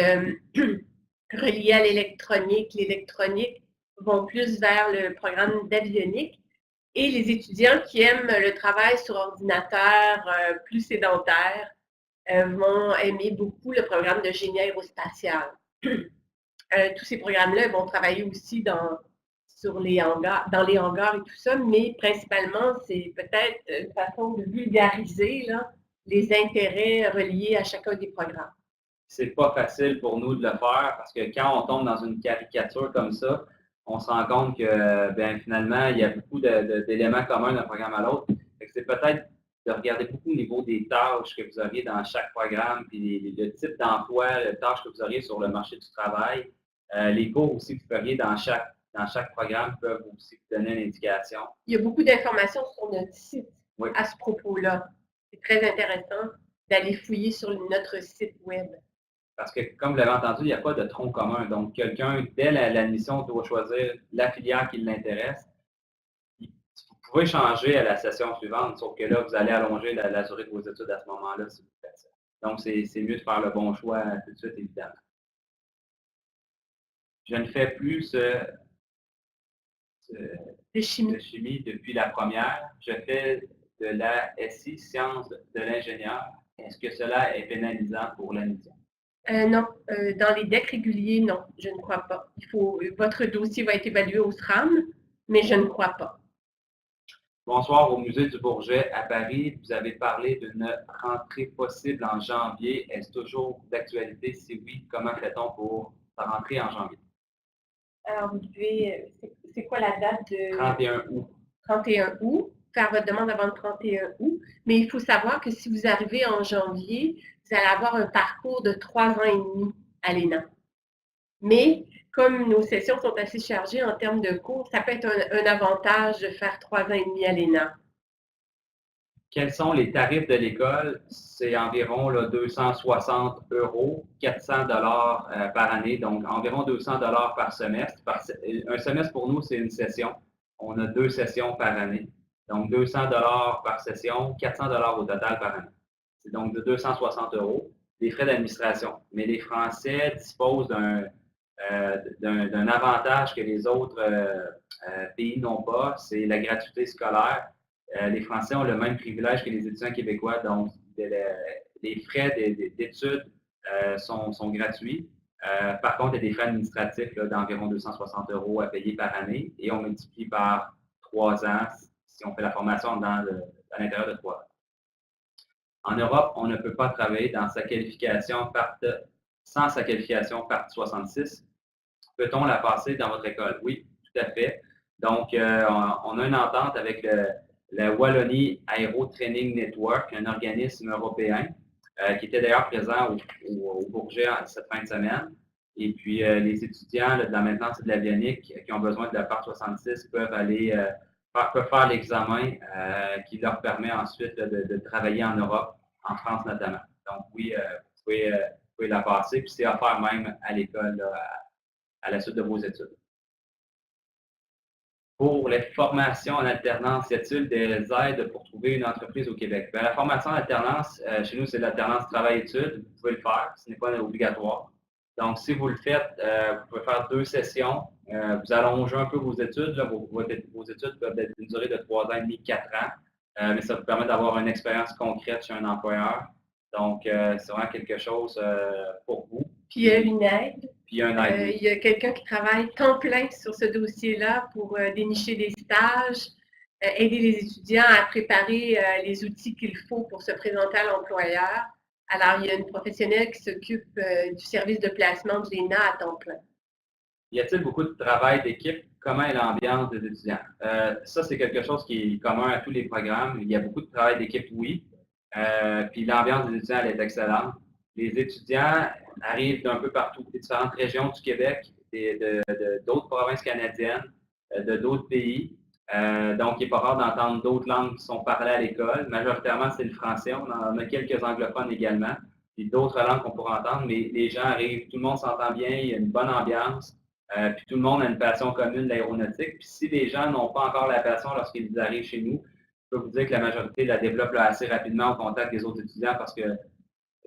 relié à l'électronique, vont plus vers le programme d'avionique. Et les étudiants qui aiment le travail sur ordinateur plus sédentaire vont aimer beaucoup le programme de génie aérospatial. Tous ces programmes-là vont travailler aussi dans les hangars et tout ça, mais principalement, c'est peut-être une façon de vulgariser là, les intérêts reliés à chacun des programmes. C'est pas facile pour nous de le faire parce que quand on tombe dans une caricature comme ça, on se rend compte que finalement, il y a beaucoup d'éléments communs d'un programme à l'autre. C'est peut-être de regarder beaucoup au niveau des tâches que vous auriez dans chaque programme, puis le type d'emploi, les tâches que vous auriez sur le marché du travail. Les cours aussi que vous feriez dans chaque programme peuvent aussi vous donner une indication. Il y a beaucoup d'informations sur notre site à ce propos-là. C'est très intéressant d'aller fouiller sur notre site web. Parce que, comme vous l'avez entendu, il n'y a pas de tronc commun. Donc, quelqu'un, dès l'admission, doit choisir la filière qui l'intéresse. Vous pouvez changer à la session suivante, sauf que là, vous allez allonger la durée de vos études à ce moment-là, si vous faites ça. Donc, c'est mieux de faire le bon choix tout de suite, évidemment. Je ne fais plus de chimie depuis la première. Je fais de la SI, Sciences de l'ingénieur. Est-ce que cela est pénalisant pour l'admission? Non. Dans les DEC réguliers, non, je ne crois pas. Votre dossier va être évalué au SRAM, mais je ne crois pas. Bonsoir, au Musée du Bourget à Paris. Vous avez parlé d'une rentrée possible en janvier. Est-ce toujours d'actualité? Si oui, comment fait-on pour rentrer en janvier? Alors, vous devez... C'est quoi la date de... 31 août. 31 août. Faire votre demande avant le 31 août. Mais il faut savoir que si vous arrivez en janvier, vous allez avoir un parcours de 3 ans et demi à l'ENA. Mais comme nos sessions sont assez chargées en termes de cours, ça peut être un avantage de faire 3 ans et demi à l'ENA. Quels sont les tarifs de l'école? C'est environ 260 €, 400 $ par année, donc environ 200 $ par semestre. Un semestre pour nous, c'est une session. On a 2 sessions par année. Donc 200 $ par session, 400 $ au total par année. C'est donc de 260 € des frais d'administration. Mais les Français disposent d'un avantage que les autres pays n'ont pas, c'est la gratuité scolaire. Les Français ont le même privilège que les étudiants québécois, donc les frais d'études sont gratuits. Par contre, il y a des frais administratifs d'environ 260 € à payer par année et on multiplie par 3 ans si on fait la formation à l'intérieur de 3 ans. En Europe, on ne peut pas travailler sans sa qualification partie 66. Peut-on la passer dans votre école? Oui, tout tout à fait. Donc, on a une entente avec la Wallonie Aero Training Network, un organisme européen qui était d'ailleurs présent au Bourget cette fin de semaine. Et puis, les étudiants de la maintenance et de l'avionique qui ont besoin de la part 66 peuvent faire l'examen qui leur permet ensuite de travailler en Europe, en France notamment. Donc, oui, vous pouvez la passer, puis c'est offert même à l'école à la suite de vos études. Pour les formations en alternance, y a-t-il des aides pour trouver une entreprise au Québec? Bien, la formation en alternance, chez nous, c'est l'alternance travail-études. Vous pouvez le faire, ce n'est pas obligatoire. Donc, si vous le faites, vous pouvez faire 2 sessions. Vous allongez un peu vos études. Là, vos études peuvent être d'une durée de 3 ans et demi, 4 ans. Mais ça vous permet d'avoir une expérience concrète chez un employeur. Donc, c'est vraiment quelque chose pour vous. Puis, il y a une aide. Puis, il y a une aide. Il y a quelqu'un qui travaille temps plein sur ce dossier-là pour dénicher des stages, aider les étudiants à préparer les outils qu'il faut pour se présenter à l'employeur. Alors, il y a une professionnelle qui s'occupe du service de placement de l'ENA à temps plein. Y a-t-il beaucoup de travail d'équipe? Comment est l'ambiance des étudiants? Ça, c'est quelque chose qui est commun à tous les programmes. Il y a beaucoup de travail d'équipe, oui. Puis l'ambiance des étudiants, elle est excellente. Les étudiants arrivent d'un peu partout, des différentes régions du Québec, d'autres provinces canadiennes, de d'autres pays. Donc, il n'est pas rare d'entendre d'autres langues qui sont parlées à l'école. Majoritairement, c'est le français. On en a quelques anglophones également. Puis d'autres langues qu'on pourrait entendre, mais les gens arrivent, tout le monde s'entend bien, il y a une bonne ambiance. Puis tout le monde a une passion commune de l'aéronautique. Puis si les gens n'ont pas encore la passion lorsqu'ils arrivent chez nous, je peux vous dire que la majorité la développe assez rapidement au contact des autres étudiants parce que,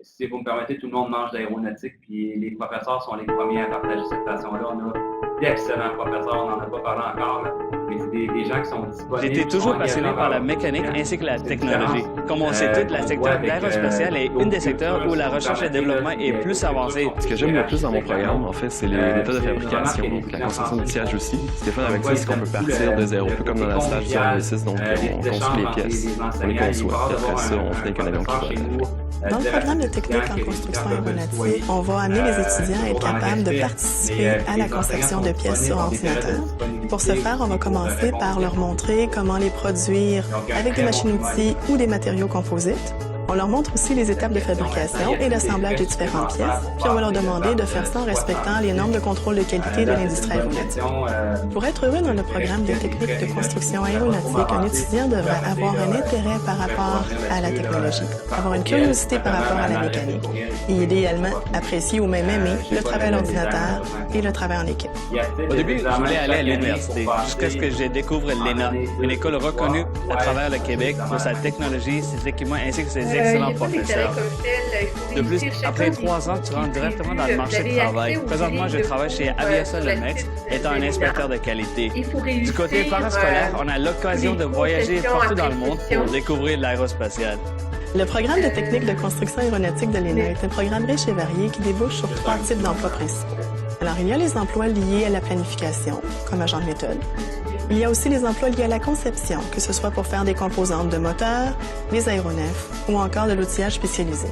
si vous me permettez, tout le monde mange d'aéronautique, puis les professeurs sont les premiers à partager cette passion-là. On a d'excellents professeurs, on n'en a pas parlé encore, là, mais c'est des gens qui sont disponibles. J'étais toujours passionné par la mécanique ainsi que la technologie. Comme on sait tous, le secteur de l'aérospatial est une des secteurs où la recherche et le développement est plus avancée. Ce que j'aime le plus dans mon programme, en fait, c'est les méthodes de fabrication, donc la construction du siège aussi. Ce qui est fun avec ça, c'est qu'on peut partir de zéro, un peu comme dans la stage du RV6, donc on construit les pièces, on les conçoit, puis après ça, on finit avec un avion qui vole. Dans le programme de technique en construction aéronautique, on va amener les étudiants à être capables de participer à la conception de pièces sur ordinateur. Pour ce faire, on va commencer par leur montrer comment les produire avec des machines-outils ou des matériaux composites. On leur montre aussi les étapes de fabrication et l'assemblage des différentes pièces, puis on va leur demander de faire ça en respectant les normes de contrôle de qualité de l'industrie aéronautique. Pour être heureux dans le programme de technique de construction aéronautique, un étudiant devrait avoir un intérêt par rapport à la technologie, avoir une curiosité par rapport à la mécanique et idéalement apprécier ou même aimer le travail à l'ordinateur et le travail en équipe. Au début, je voulais aller à l'université jusqu'à ce que je découvre l'ENA, une école reconnue à travers le Québec pour sa technologie, ses équipements ainsi que ses excellents professeurs. De plus, après 3 ans, tu rentres directement dans le marché du travail. Présentement, je travaille chez Aviation Lemex, étant un inspecteur de qualité. Du côté parascolaire, on a l'occasion de voyager partout dans le monde pour découvrir l'aérospatiale. Le programme de technique de construction aéronautique de l'ENA est un programme riche et varié qui débouche sur 3 types d'emplois principaux. Alors, il y a les emplois liés à la planification, comme agent de méthode. Il y a aussi les emplois liés à la conception, que ce soit pour faire des composantes de moteurs, des aéronefs ou encore de l'outillage spécialisé.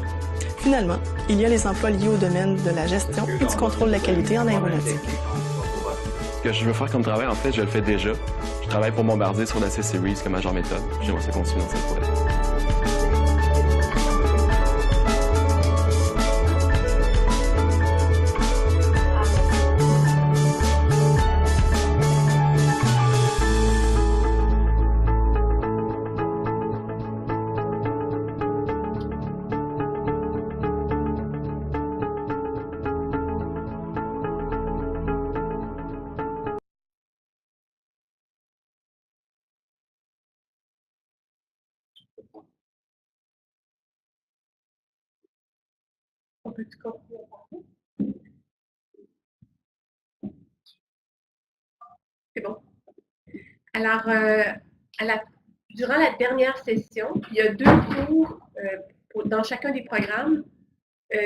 Finalement, il y a les emplois liés au domaine de la gestion et du contrôle de la qualité en aéronautique. Ce que je veux faire comme travail, en fait, je le fais déjà. Je travaille pour Bombardier sur la C-Series comme agent méthode. J'aimerais ça continuer dans cette voie. On peut-tu continuer à parler? C'est bon. Alors, durant la dernière session, il y a 2 cours dans chacun des programmes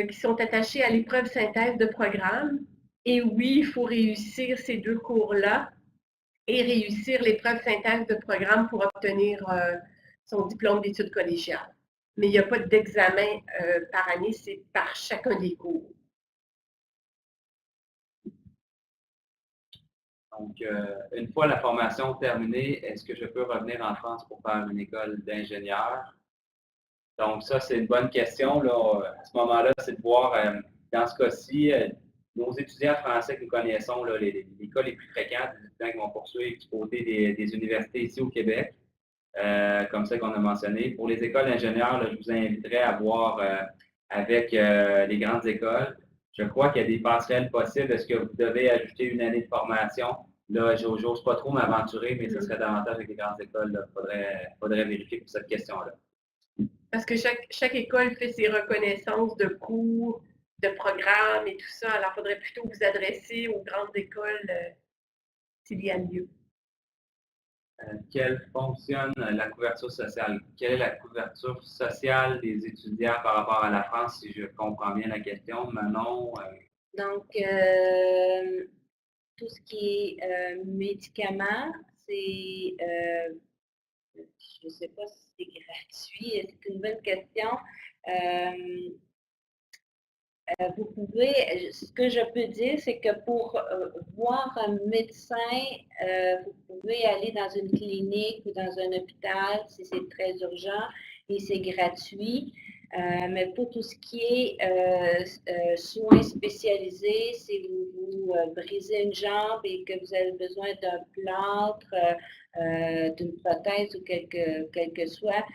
qui sont attachés à l'épreuve synthèse de programme. Et oui, il faut réussir ces 2 cours-là et réussir l'épreuve synthèse de programme pour obtenir son diplôme d'études collégiales. Mais il n'y a pas d'examen par année, c'est par chacun des cours. Donc, une fois la formation terminée, est-ce que je peux revenir en France pour faire une école d'ingénieur? Donc, ça, c'est une bonne question. Là. À ce moment-là, c'est de voir, dans ce cas-ci, nos étudiants français que nous connaissons, là, les cas les plus fréquents, des étudiants qui vont poursuivre du côté des universités ici au Québec, comme ça qu'on a mentionné. Pour les écoles d'ingénieurs, là, je vous inviterai à voir avec les grandes écoles. Je crois qu'il y a des passerelles possibles. Est-ce que vous devez ajouter une année de formation? Là, je n'ose pas trop m'aventurer, mais ce serait davantage avec les grandes écoles. Il faudrait vérifier pour cette question-là. Parce que chaque école fait ses reconnaissances de cours, de programmes et tout ça. Alors, il faudrait plutôt vous adresser aux grandes écoles s'il y a lieu. Quelle fonctionne la couverture sociale? Quelle est la couverture sociale des étudiants par rapport à la France, si je comprends bien la question? Manon? Donc, tout ce qui est médicaments, c'est, je ne sais pas si c'est gratuit, c'est une bonne question. Vous pouvez, ce que je peux dire, c'est que pour voir un médecin, vous pouvez aller dans une clinique ou dans un hôpital si c'est très urgent et c'est gratuit. Mais pour tout ce qui est soins spécialisés, si vous brisez une jambe et que vous avez besoin d'un plâtre, d'une prothèse ou quel que soit,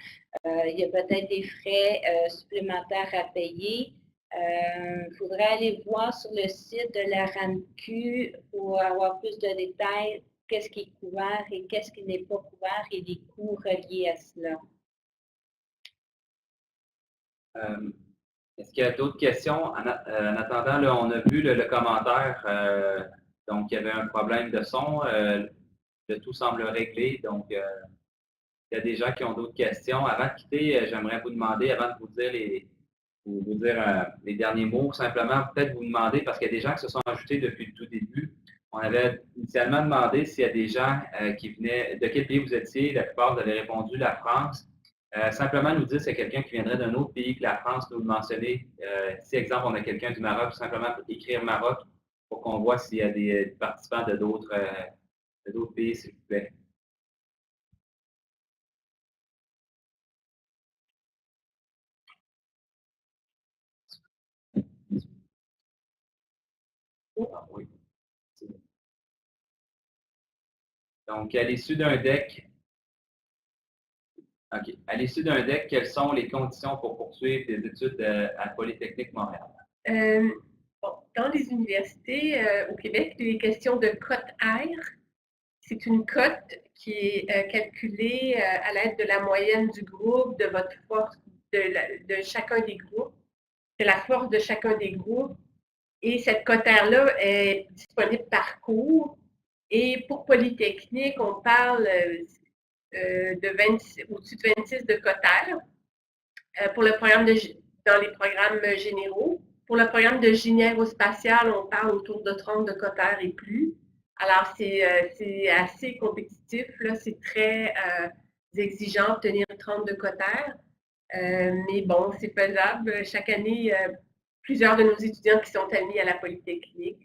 il y a peut-être des frais supplémentaires à payer. Il faudrait aller voir sur le site de la RAMQ pour avoir plus de détails, qu'est-ce qui est couvert et qu'est-ce qui n'est pas couvert et les coûts reliés à cela. Est-ce qu'il y a d'autres questions? En attendant, là, on a vu le commentaire. Donc, il y avait un problème de son. Le tout semble réglé. Donc, il y a des gens qui ont d'autres questions. Avant de quitter, j'aimerais vous demander, avant de vous dire les derniers mots, simplement peut-être vous demander, parce qu'il y a des gens qui se sont ajoutés depuis le tout début. On avait initialement demandé s'il y a des gens qui venaient, de quel pays vous étiez. La plupart, vous avez répondu la France. Simplement nous dire si c'est quelqu'un qui viendrait d'un autre pays que la France, nous le mentionner. Si, exemple, on a quelqu'un du Maroc, simplement écrire Maroc pour qu'on voit s'il y a des participants de d'autres pays, s'il vous plaît. Ah, oui. Donc, à l'issue d'un DEC, à l'issue d'un DEC, quelles sont les conditions pour poursuivre des études à Polytechnique Montréal? Dans les universités au Québec, il est question de cote R. C'est une cote qui est calculée à l'aide de la moyenne du groupe, de votre force, de chacun des groupes, de la force de chacun des groupes. Et cette cote R-là est disponible par cours. Et pour Polytechnique, on parle au-dessus de 26 de cote R pour le programme dans les programmes généraux. Pour le programme de génie aérospatial, on parle autour de 30 de cote R et plus. Alors, c'est assez compétitif. C'est très exigeant de tenir 30 de cote R. Mais bon, c'est faisable. Chaque année, plusieurs de nos étudiants qui sont admis à la Polytechnique.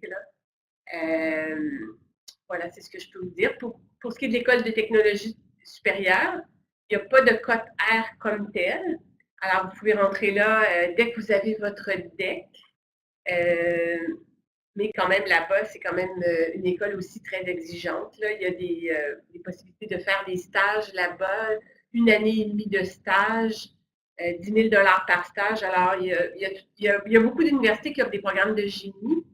Voilà, c'est ce que je peux vous dire. Pour ce qui est de l'école de technologie supérieure, il n'y a pas de cote R comme telle. Alors, vous pouvez rentrer là dès que vous avez votre DEC. Mais quand même, là-bas, c'est quand même une école aussi très exigeante. Là. Il y a des possibilités de faire des stages là-bas, 1 année et demie de stage, 10 000 $ par stage. Alors, il y a beaucoup d'universités qui offrent des programmes de génie.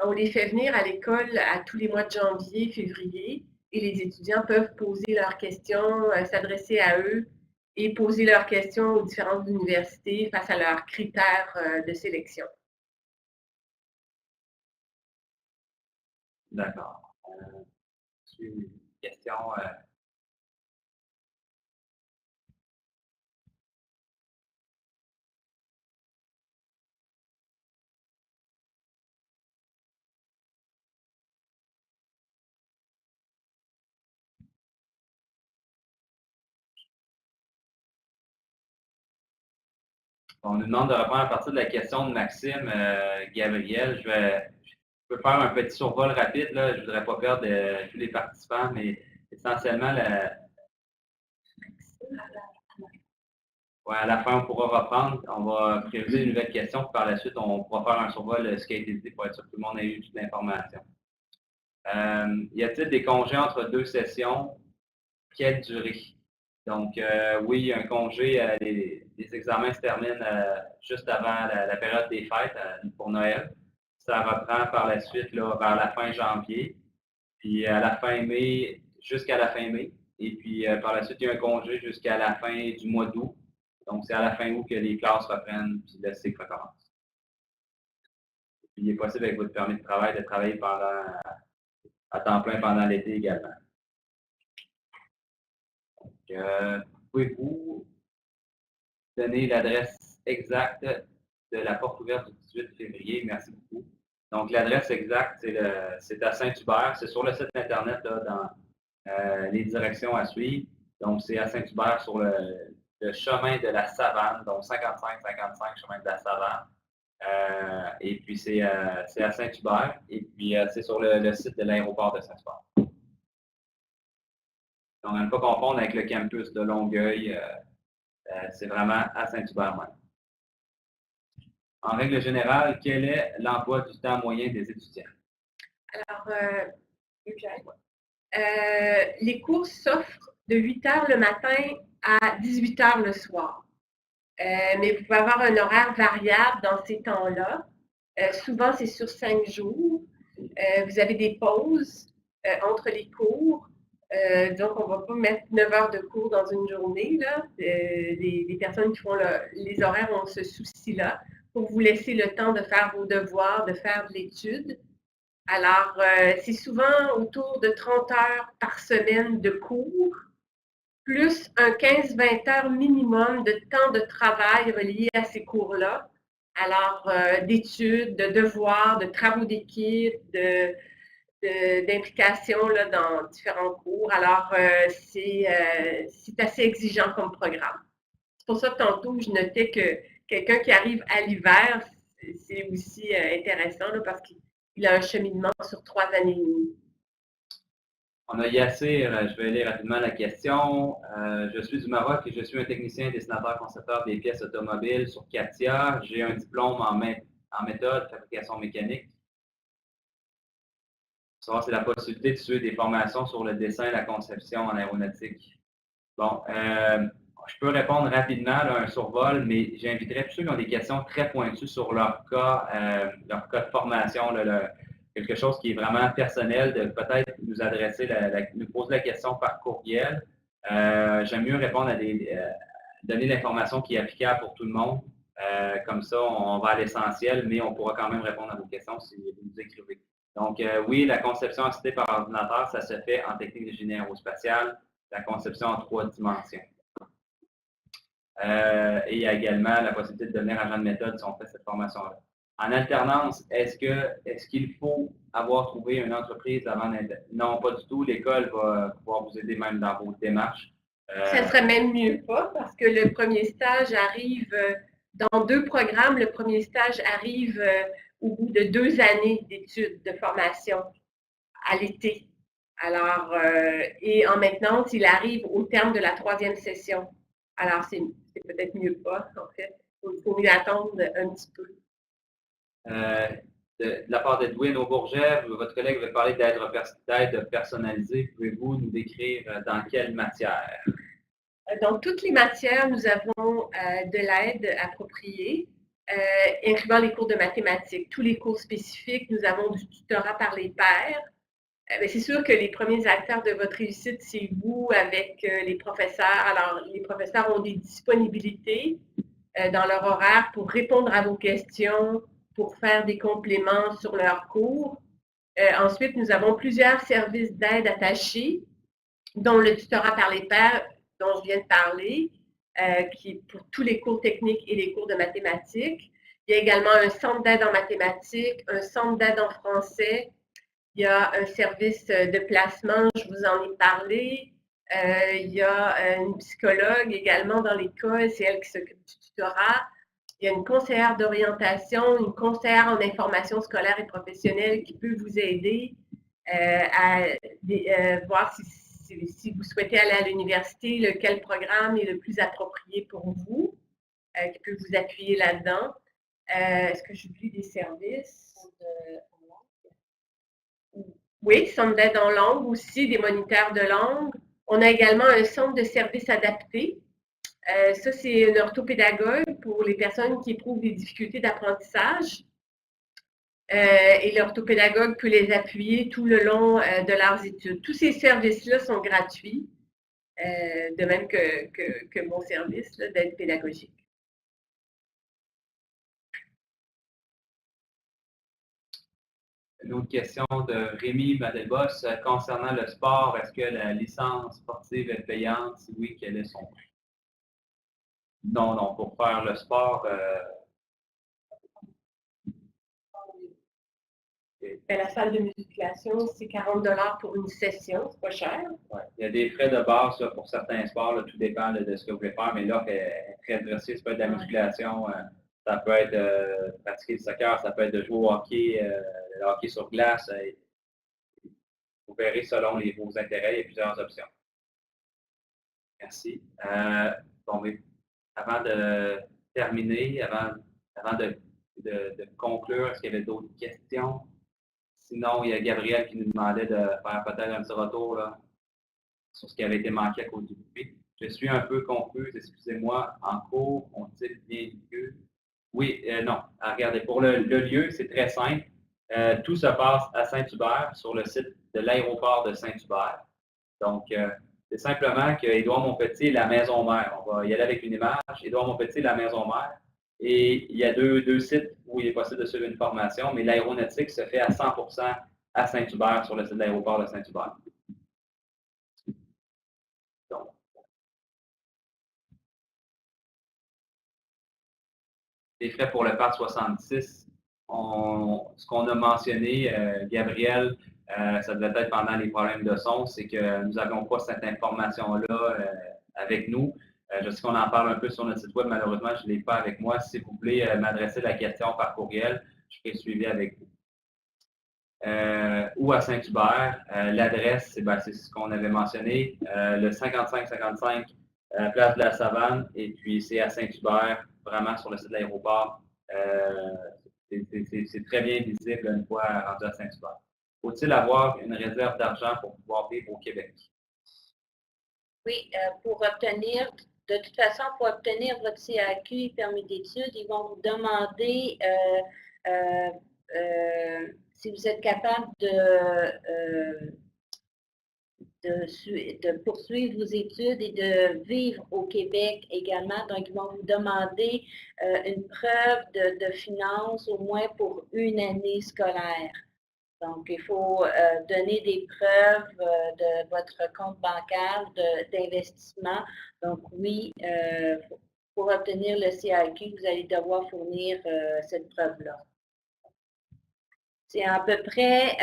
On les fait venir à l'école à tous les mois de janvier, février, et les étudiants peuvent poser leurs questions, s'adresser à eux et poser leurs questions aux différentes universités face à leurs critères de sélection. D'accord. Une question. On nous demande de répondre à partir de la question de Maxime Gabriel. Je peux faire un petit survol rapide, là. Je ne voudrais pas perdre tous les participants, mais essentiellement, à la fin, on pourra reprendre. On va prévoir une nouvelle question, puis par la suite, on pourra faire un survol de ce qui a été dit pour être sûr que tout le monde ait eu toute l'information. Y a-t-il des congés entre 2 sessions? Quelle durée? Donc, oui, il y a un congé. Les examens se terminent juste avant la période des fêtes pour Noël. Ça reprend par la suite là, vers la fin janvier, puis à la fin mai, jusqu'à la fin mai. Et puis, par la suite, il y a un congé jusqu'à la fin du mois d'août. Donc, c'est à la fin août que les classes reprennent, puis le cycle recommence. Puis, il est possible, avec votre permis de travail, de travailler à temps plein pendant l'été également. Donc, pouvez-vous donner l'adresse exacte de la porte ouverte du 18 février? Merci beaucoup. Donc, l'adresse exacte, c'est à Saint-Hubert. C'est sur le site Internet, là, dans les directions à suivre. Donc, c'est à Saint-Hubert sur le chemin de la Savane, donc 55-55 chemin de la Savane. Et puis, c'est à Saint-Hubert. Et puis, c'est sur le site de l'aéroport de Saint-Hubert. Donc, à ne pas confondre avec le campus de Longueuil. C'est vraiment à Saint-Hubert même. En règle générale, quel est l'emploi du temps moyen des étudiants? Alors, les cours s'offrent de 8 h le matin à 18 h le soir. Mais vous pouvez avoir un horaire variable dans ces temps-là. Souvent, c'est sur 5 jours. Vous avez des pauses entre les cours. Donc, on ne va pas mettre 9 heures de cours dans une journée. Là. Les personnes qui font les horaires ont ce souci-là pour vous laisser le temps de faire vos devoirs, de faire de l'étude. Alors, c'est souvent autour de 30 heures par semaine de cours, plus un 15-20 heures minimum de temps de travail relié à ces cours-là. Alors, d'études, de devoirs, de travaux d'équipe, d'implication dans différents cours. Alors, c'est assez exigeant comme programme. C'est pour ça que tantôt, je notais que quelqu'un qui arrive à l'hiver, c'est aussi intéressant là, parce qu'il a un cheminement sur 3 années et demie. On a Yassir, je vais lire rapidement la question. Je suis du Maroc et je suis un technicien dessinateur concepteur des pièces automobiles sur CATIA. J'ai un diplôme en méthode fabrication mécanique. Savoir si c'est la possibilité de suivre des formations sur le dessin et la conception en aéronautique. Bon, je peux répondre rapidement à un survol, mais j'inviterais tous ceux qui ont des questions très pointues sur leur cas de formation, quelque chose qui est vraiment personnel, de peut-être nous adresser, nous poser la question par courriel. J'aime mieux répondre donner l'information qui est applicable pour tout le monde. Comme ça, on va à l'essentiel, mais on pourra quand même répondre à vos questions si vous nous écrivez. Donc, oui, la conception assistée par ordinateur, ça se fait en technique de génie aérospatiale, la conception en 3 dimensions. Et il y a également la possibilité de devenir agent de méthode si on fait cette formation-là. En alternance, est-ce qu'il faut avoir trouvé une entreprise avant d'être... Non, pas du tout. L'école va pouvoir vous aider même dans vos démarches. Ça serait même mieux pas parce que le premier stage arrive dans 2 programmes. Le premier stage arrive au bout de 2 années d'études, de formation à l'été. Alors, et en maintenance, il arrive au terme de la 3e session. Alors, c'est peut-être mieux pas, en fait. Il faut mieux attendre un petit peu. De la part d'Edwin Aubourget, votre collègue veut parler d'aide personnalisée. Pouvez-vous nous décrire dans quelle matière? Dans toutes les matières, nous avons de l'aide appropriée, incluant les cours de mathématiques. Tous les cours spécifiques, nous avons du tutorat par les pairs. C'est sûr que les premiers acteurs de votre réussite, c'est vous avec les professeurs. Alors, les professeurs ont des disponibilités dans leur horaire pour répondre à vos questions, pour faire des compléments sur leurs cours. Ensuite, nous avons plusieurs services d'aide attachés, dont le tutorat par les pairs, dont je viens de parler, qui est pour tous les cours techniques et les cours de mathématiques. Il y a également un centre d'aide en mathématiques, un centre d'aide en français. Il y a un service de placement, je vous en ai parlé. Il y a une psychologue également dans l'école, c'est elle qui s'occupe du tutorat. Il y a une conseillère d'orientation, une conseillère en information scolaire et professionnelle qui peut vous aider à voir si vous souhaitez aller à l'université, lequel programme est le plus approprié pour vous, qui peut vous appuyer là-dedans. Est-ce que j'oublie des services? Oui, centre d'aide en langue aussi, des moniteurs de langue. On a également un centre de services adaptés. Ça, c'est un orthopédagogue pour les personnes qui éprouvent des difficultés d'apprentissage. Et l'orthopédagogue peut les appuyer tout le long de leurs études. Tous ces services-là sont gratuits, de même que mon service d'aide pédagogique. Une autre question de Rémi Madelbos concernant le sport. Est-ce que la licence sportive est payante? Si oui, quel est son prix? Non, pour faire le sport. La salle de musculation, c'est 40 $ pour une session, c'est pas cher. Ouais. Il y a des frais de base là, pour certains sports, là, tout dépend de ce que vous voulez faire, mais l'offre est très dressée. Ça peut être de la musculation, ça peut être pratiquer le soccer, ça peut être de jouer au hockey, le hockey sur glace. Vous verrez selon vos intérêts, il y a plusieurs options. Merci. Bon, mais avant de terminer, avant de conclure, est-ce qu'il y avait d'autres questions? Sinon, il y a Gabriel qui nous demandait de faire peut-être un petit retour là, sur ce qui avait été manqué à cause du public. Je suis un peu confuse, excusez-moi. En cours, on-t-il bien lieu? Oui, non. Regardez, pour le lieu, c'est très simple. Tout se passe à Saint-Hubert, sur le site de l'aéroport de Saint-Hubert. Donc, c'est simplement que Édouard-Montpetit, la maison mère. On va y aller avec une image. Édouard-Montpetit, la maison mère. Et il y a deux sites où il est possible de suivre une formation, mais l'aéronautique se fait à 100% à Saint-Hubert, sur le site de l'aéroport de Saint-Hubert. Donc, les frais pour le PAD 66, ce qu'on a mentionné, Gabriel, ça devait être pendant les problèmes de son, c'est que nous n'avions pas cette information-là avec nous. Je sais qu'on en parle un peu sur notre site web, malheureusement, je ne l'ai pas avec moi. Si vous voulez m'adresser la question par courriel, je ferai suivi avec vous. Ou à Saint-Hubert, l'adresse, c'est ce qu'on avait mentionné, le 5555 place de la Savane, et puis c'est à Saint-Hubert, vraiment sur le site de l'aéroport. C'est très bien visible une fois rendu à Saint-Hubert. Faut-il avoir une réserve d'argent pour pouvoir vivre au Québec? Oui, de toute façon, pour obtenir votre CAQ, permis d'études, ils vont vous demander si vous êtes capable de poursuivre vos études et de vivre au Québec également. Donc, ils vont vous demander une preuve de finances au moins pour une année scolaire. Donc, il faut donner des preuves de votre compte bancaire d'investissement. Donc, oui, pour obtenir le CAQ, vous allez devoir fournir cette preuve-là. C'est à peu près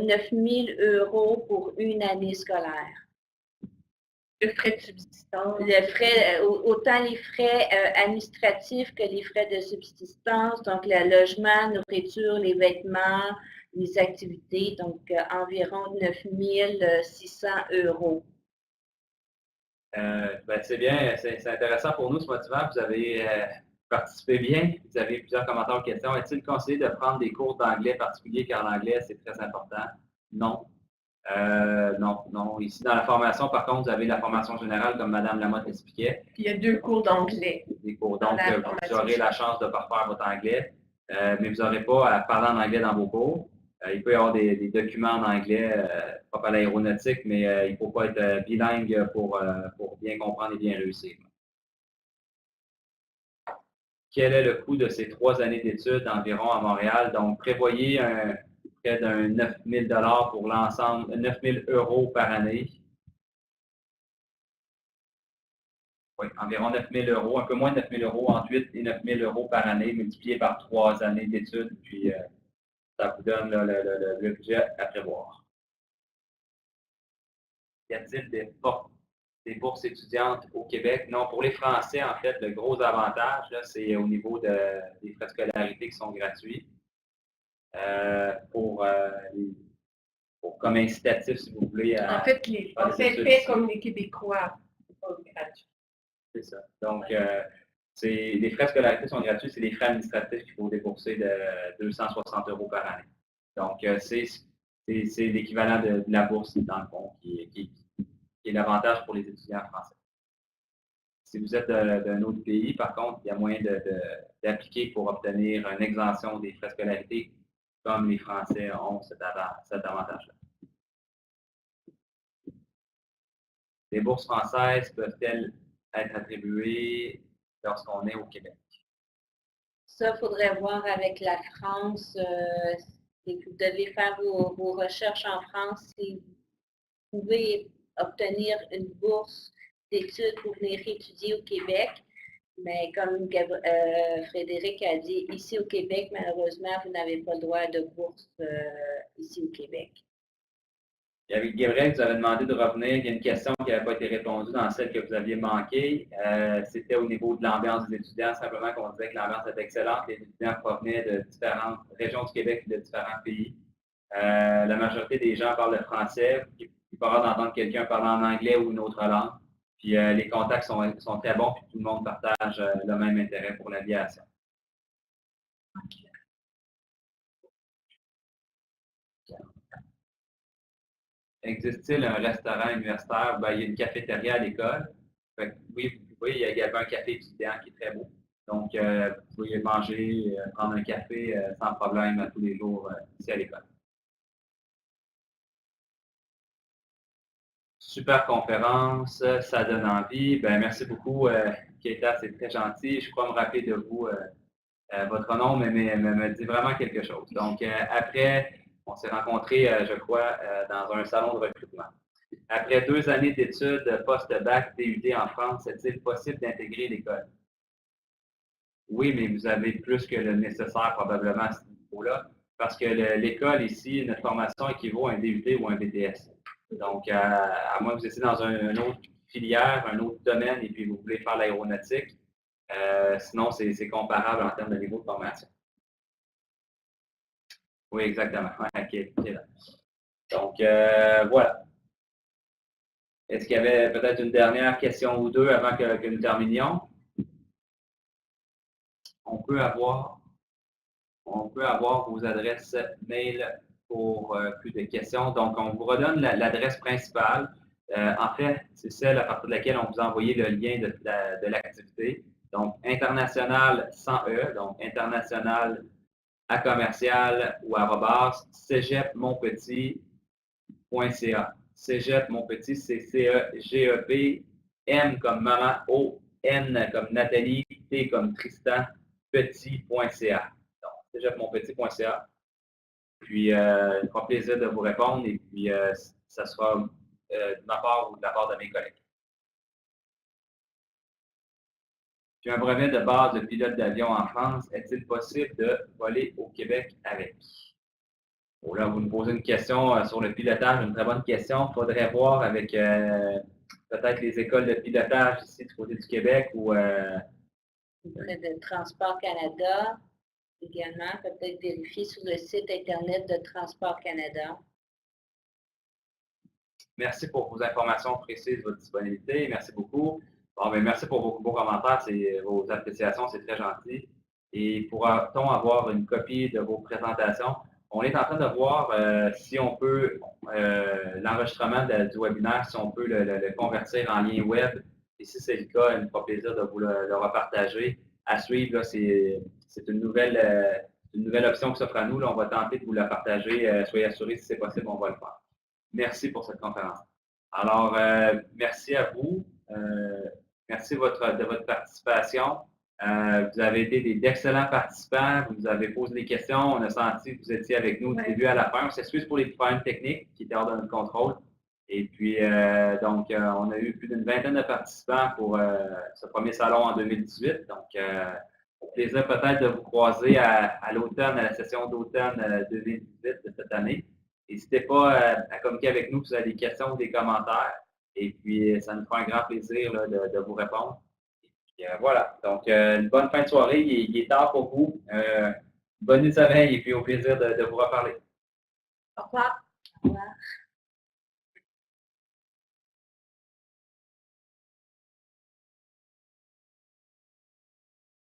9 000 € pour une année scolaire. Le frais de subsistance. Autant les frais administratifs que les frais de subsistance, donc le logement, nourriture, les vêtements, les activités, donc environ 9 600 €. C'est bien, c'est intéressant pour nous, c'est motivant. Vous avez participé bien, vous avez plusieurs commentaires ou questions. Est-il conseillé de prendre des cours d'anglais particuliers car l'anglais, c'est très important? Non. Non. Ici, dans la formation, par contre, vous avez la formation générale, comme Mme Lamotte expliquait. Puis il y a 2 cours d'anglais. Des cours, donc vous aurez la chance de parfaire votre anglais, mais vous n'aurez pas à parler en anglais dans vos cours. Il peut y avoir des documents en anglais, pas à l'aéronautique, mais il ne faut pas être bilingue pour bien comprendre et bien réussir. Quel est le coût de ces 3 années d'études environ à Montréal? Donc, prévoyez près d'un 9 000 $ pour l'ensemble, 9 000 € par année. Oui, environ 9 000 €, un peu moins de 9 000 €, entre 8 et 9 000 € par année, multiplié par 3 années d'études, puis ça vous donne le budget à prévoir. Y a-t-il des des bourses étudiantes au Québec. Non, pour les Français, en fait, le gros avantage, c'est au niveau des frais de scolarité qui sont gratuits. Comme incitatif, si vous voulez. En fait, les Français paient comme les Québécois. C'est pas gratuit. C'est ça. Donc, les frais de scolarité sont gratuits, c'est les frais administratifs qu'il faut débourser de 260 € par année. Donc, c'est l'équivalent de la bourse, dans le fond, qui est l'avantage pour les étudiants français. Si vous êtes d'un autre pays, par contre, il y a moyen d'appliquer pour obtenir une exemption des frais de scolarité, comme les Français ont cet avantage-là. Les bourses françaises peuvent-elles être attribuées lorsqu'on est au Québec? Ça, il faudrait voir avec la France. Vous devez faire vos recherches en France si vous pouvez obtenir une bourse d'études pour venir étudier au Québec. Mais comme Frédéric a dit, ici au Québec, malheureusement, vous n'avez pas le droit de bourse ici au Québec. Et avec Gabriel, vous avez demandé de revenir. Il y a une question qui n'avait pas été répondue dans celle que vous aviez manquée. C'était au niveau de l'ambiance des étudiants, simplement qu'on disait que l'ambiance était excellente. Les étudiants provenaient de différentes régions du Québec et de différents pays. La majorité des gens parlent le français. Il peut y avoir d'entendre quelqu'un parler en anglais ou une autre langue. Puis les contacts sont très bons, puis tout le monde partage le même intérêt pour l'aviation. Okay. Existe-t-il un restaurant universitaire? Ben, il y a une cafétéria à l'école. Oui, il y a également un café étudiant qui est très beau. Donc, vous pouvez manger, prendre un café sans problème tous les jours ici à l'école. Super conférence, ça donne envie. Ben, merci beaucoup, Keita, c'est très gentil. Je crois me rappeler de vous, votre nom me dit vraiment quelque chose. Donc, après, on s'est rencontrés, je crois, dans un salon de recrutement. Après 2 années d'études post-bac DUT en France, est-il possible d'intégrer l'école? Oui, mais vous avez plus que le nécessaire probablement à ce niveau-là, parce que l'école ici, notre formation équivaut à un DUT ou un BTS. Donc, à moins que vous étiez dans une autre filière, un autre domaine, et puis vous voulez faire l'aéronautique, sinon c'est comparable en termes de niveau de formation. Oui, exactement. OK. Donc, voilà. Est-ce qu'il y avait peut-être une dernière question ou deux avant que nous terminions? On peut avoir vos adresses mail pour plus de questions. Donc, on vous redonne l'adresse principale. En fait, c'est celle à partir de laquelle on vous a envoyé le lien de l'activité. Donc, international sans E, donc international à commercial ou arobase cégepmontpetit.ca. Cégep Montpetit, c'est C-E-G-E-P, M comme maman, O, N comme Nathalie, T comme Tristan, petit.ca. Donc, cégepmontpetit.ca. Puis, il me fera plaisir de vous répondre et puis, ça sera de ma part ou de la part de mes collègues. J'ai un brevet de base de pilote d'avion en France. Est-il possible de voler au Québec avec? Bon, là, vous me posez une question sur le pilotage, une très bonne question. Il faudrait voir avec peut-être les écoles de pilotage ici du côté du Québec ou de Transport Canada également. Peut-être vérifier sur le site Internet de Transport Canada. Merci pour vos informations précises, votre disponibilité. Merci beaucoup. Bon, bien, merci pour vos commentaires, vos appréciations, c'est très gentil. Et pourra-t-on avoir une copie de vos présentations? On est en train de voir si on peut, l'enregistrement du webinaire, si on peut le convertir en lien web. Et si c'est le cas, il me fera plaisir de vous le repartager. À suivre, c'est une nouvelle option qui s'offre à nous. Là, on va tenter de vous la partager. Soyez assurés, si c'est possible, on va le faire. Merci pour cette conférence. Alors, merci à vous. Merci de votre participation. Vous avez été d'excellents participants. Vous nous avez posé des questions. On a senti que vous étiez avec nous du début à la fin. On s'excuse pour les problèmes techniques qui étaient hors de notre contrôle. Et puis, donc, on a eu plus d'une vingtaine de participants pour ce premier salon en 2018. Donc, au plaisir peut-être de vous croiser à l'automne, à la session d'automne 2018 de cette année. N'hésitez pas à communiquer avec nous si vous avez des questions ou des commentaires. Et puis, ça nous fera un grand plaisir là, de vous répondre. Et puis, voilà. Donc, une bonne fin de soirée. Il est tard pour vous. Bonne nuit de sommeil et puis au plaisir de vous reparler. Au revoir. Au revoir.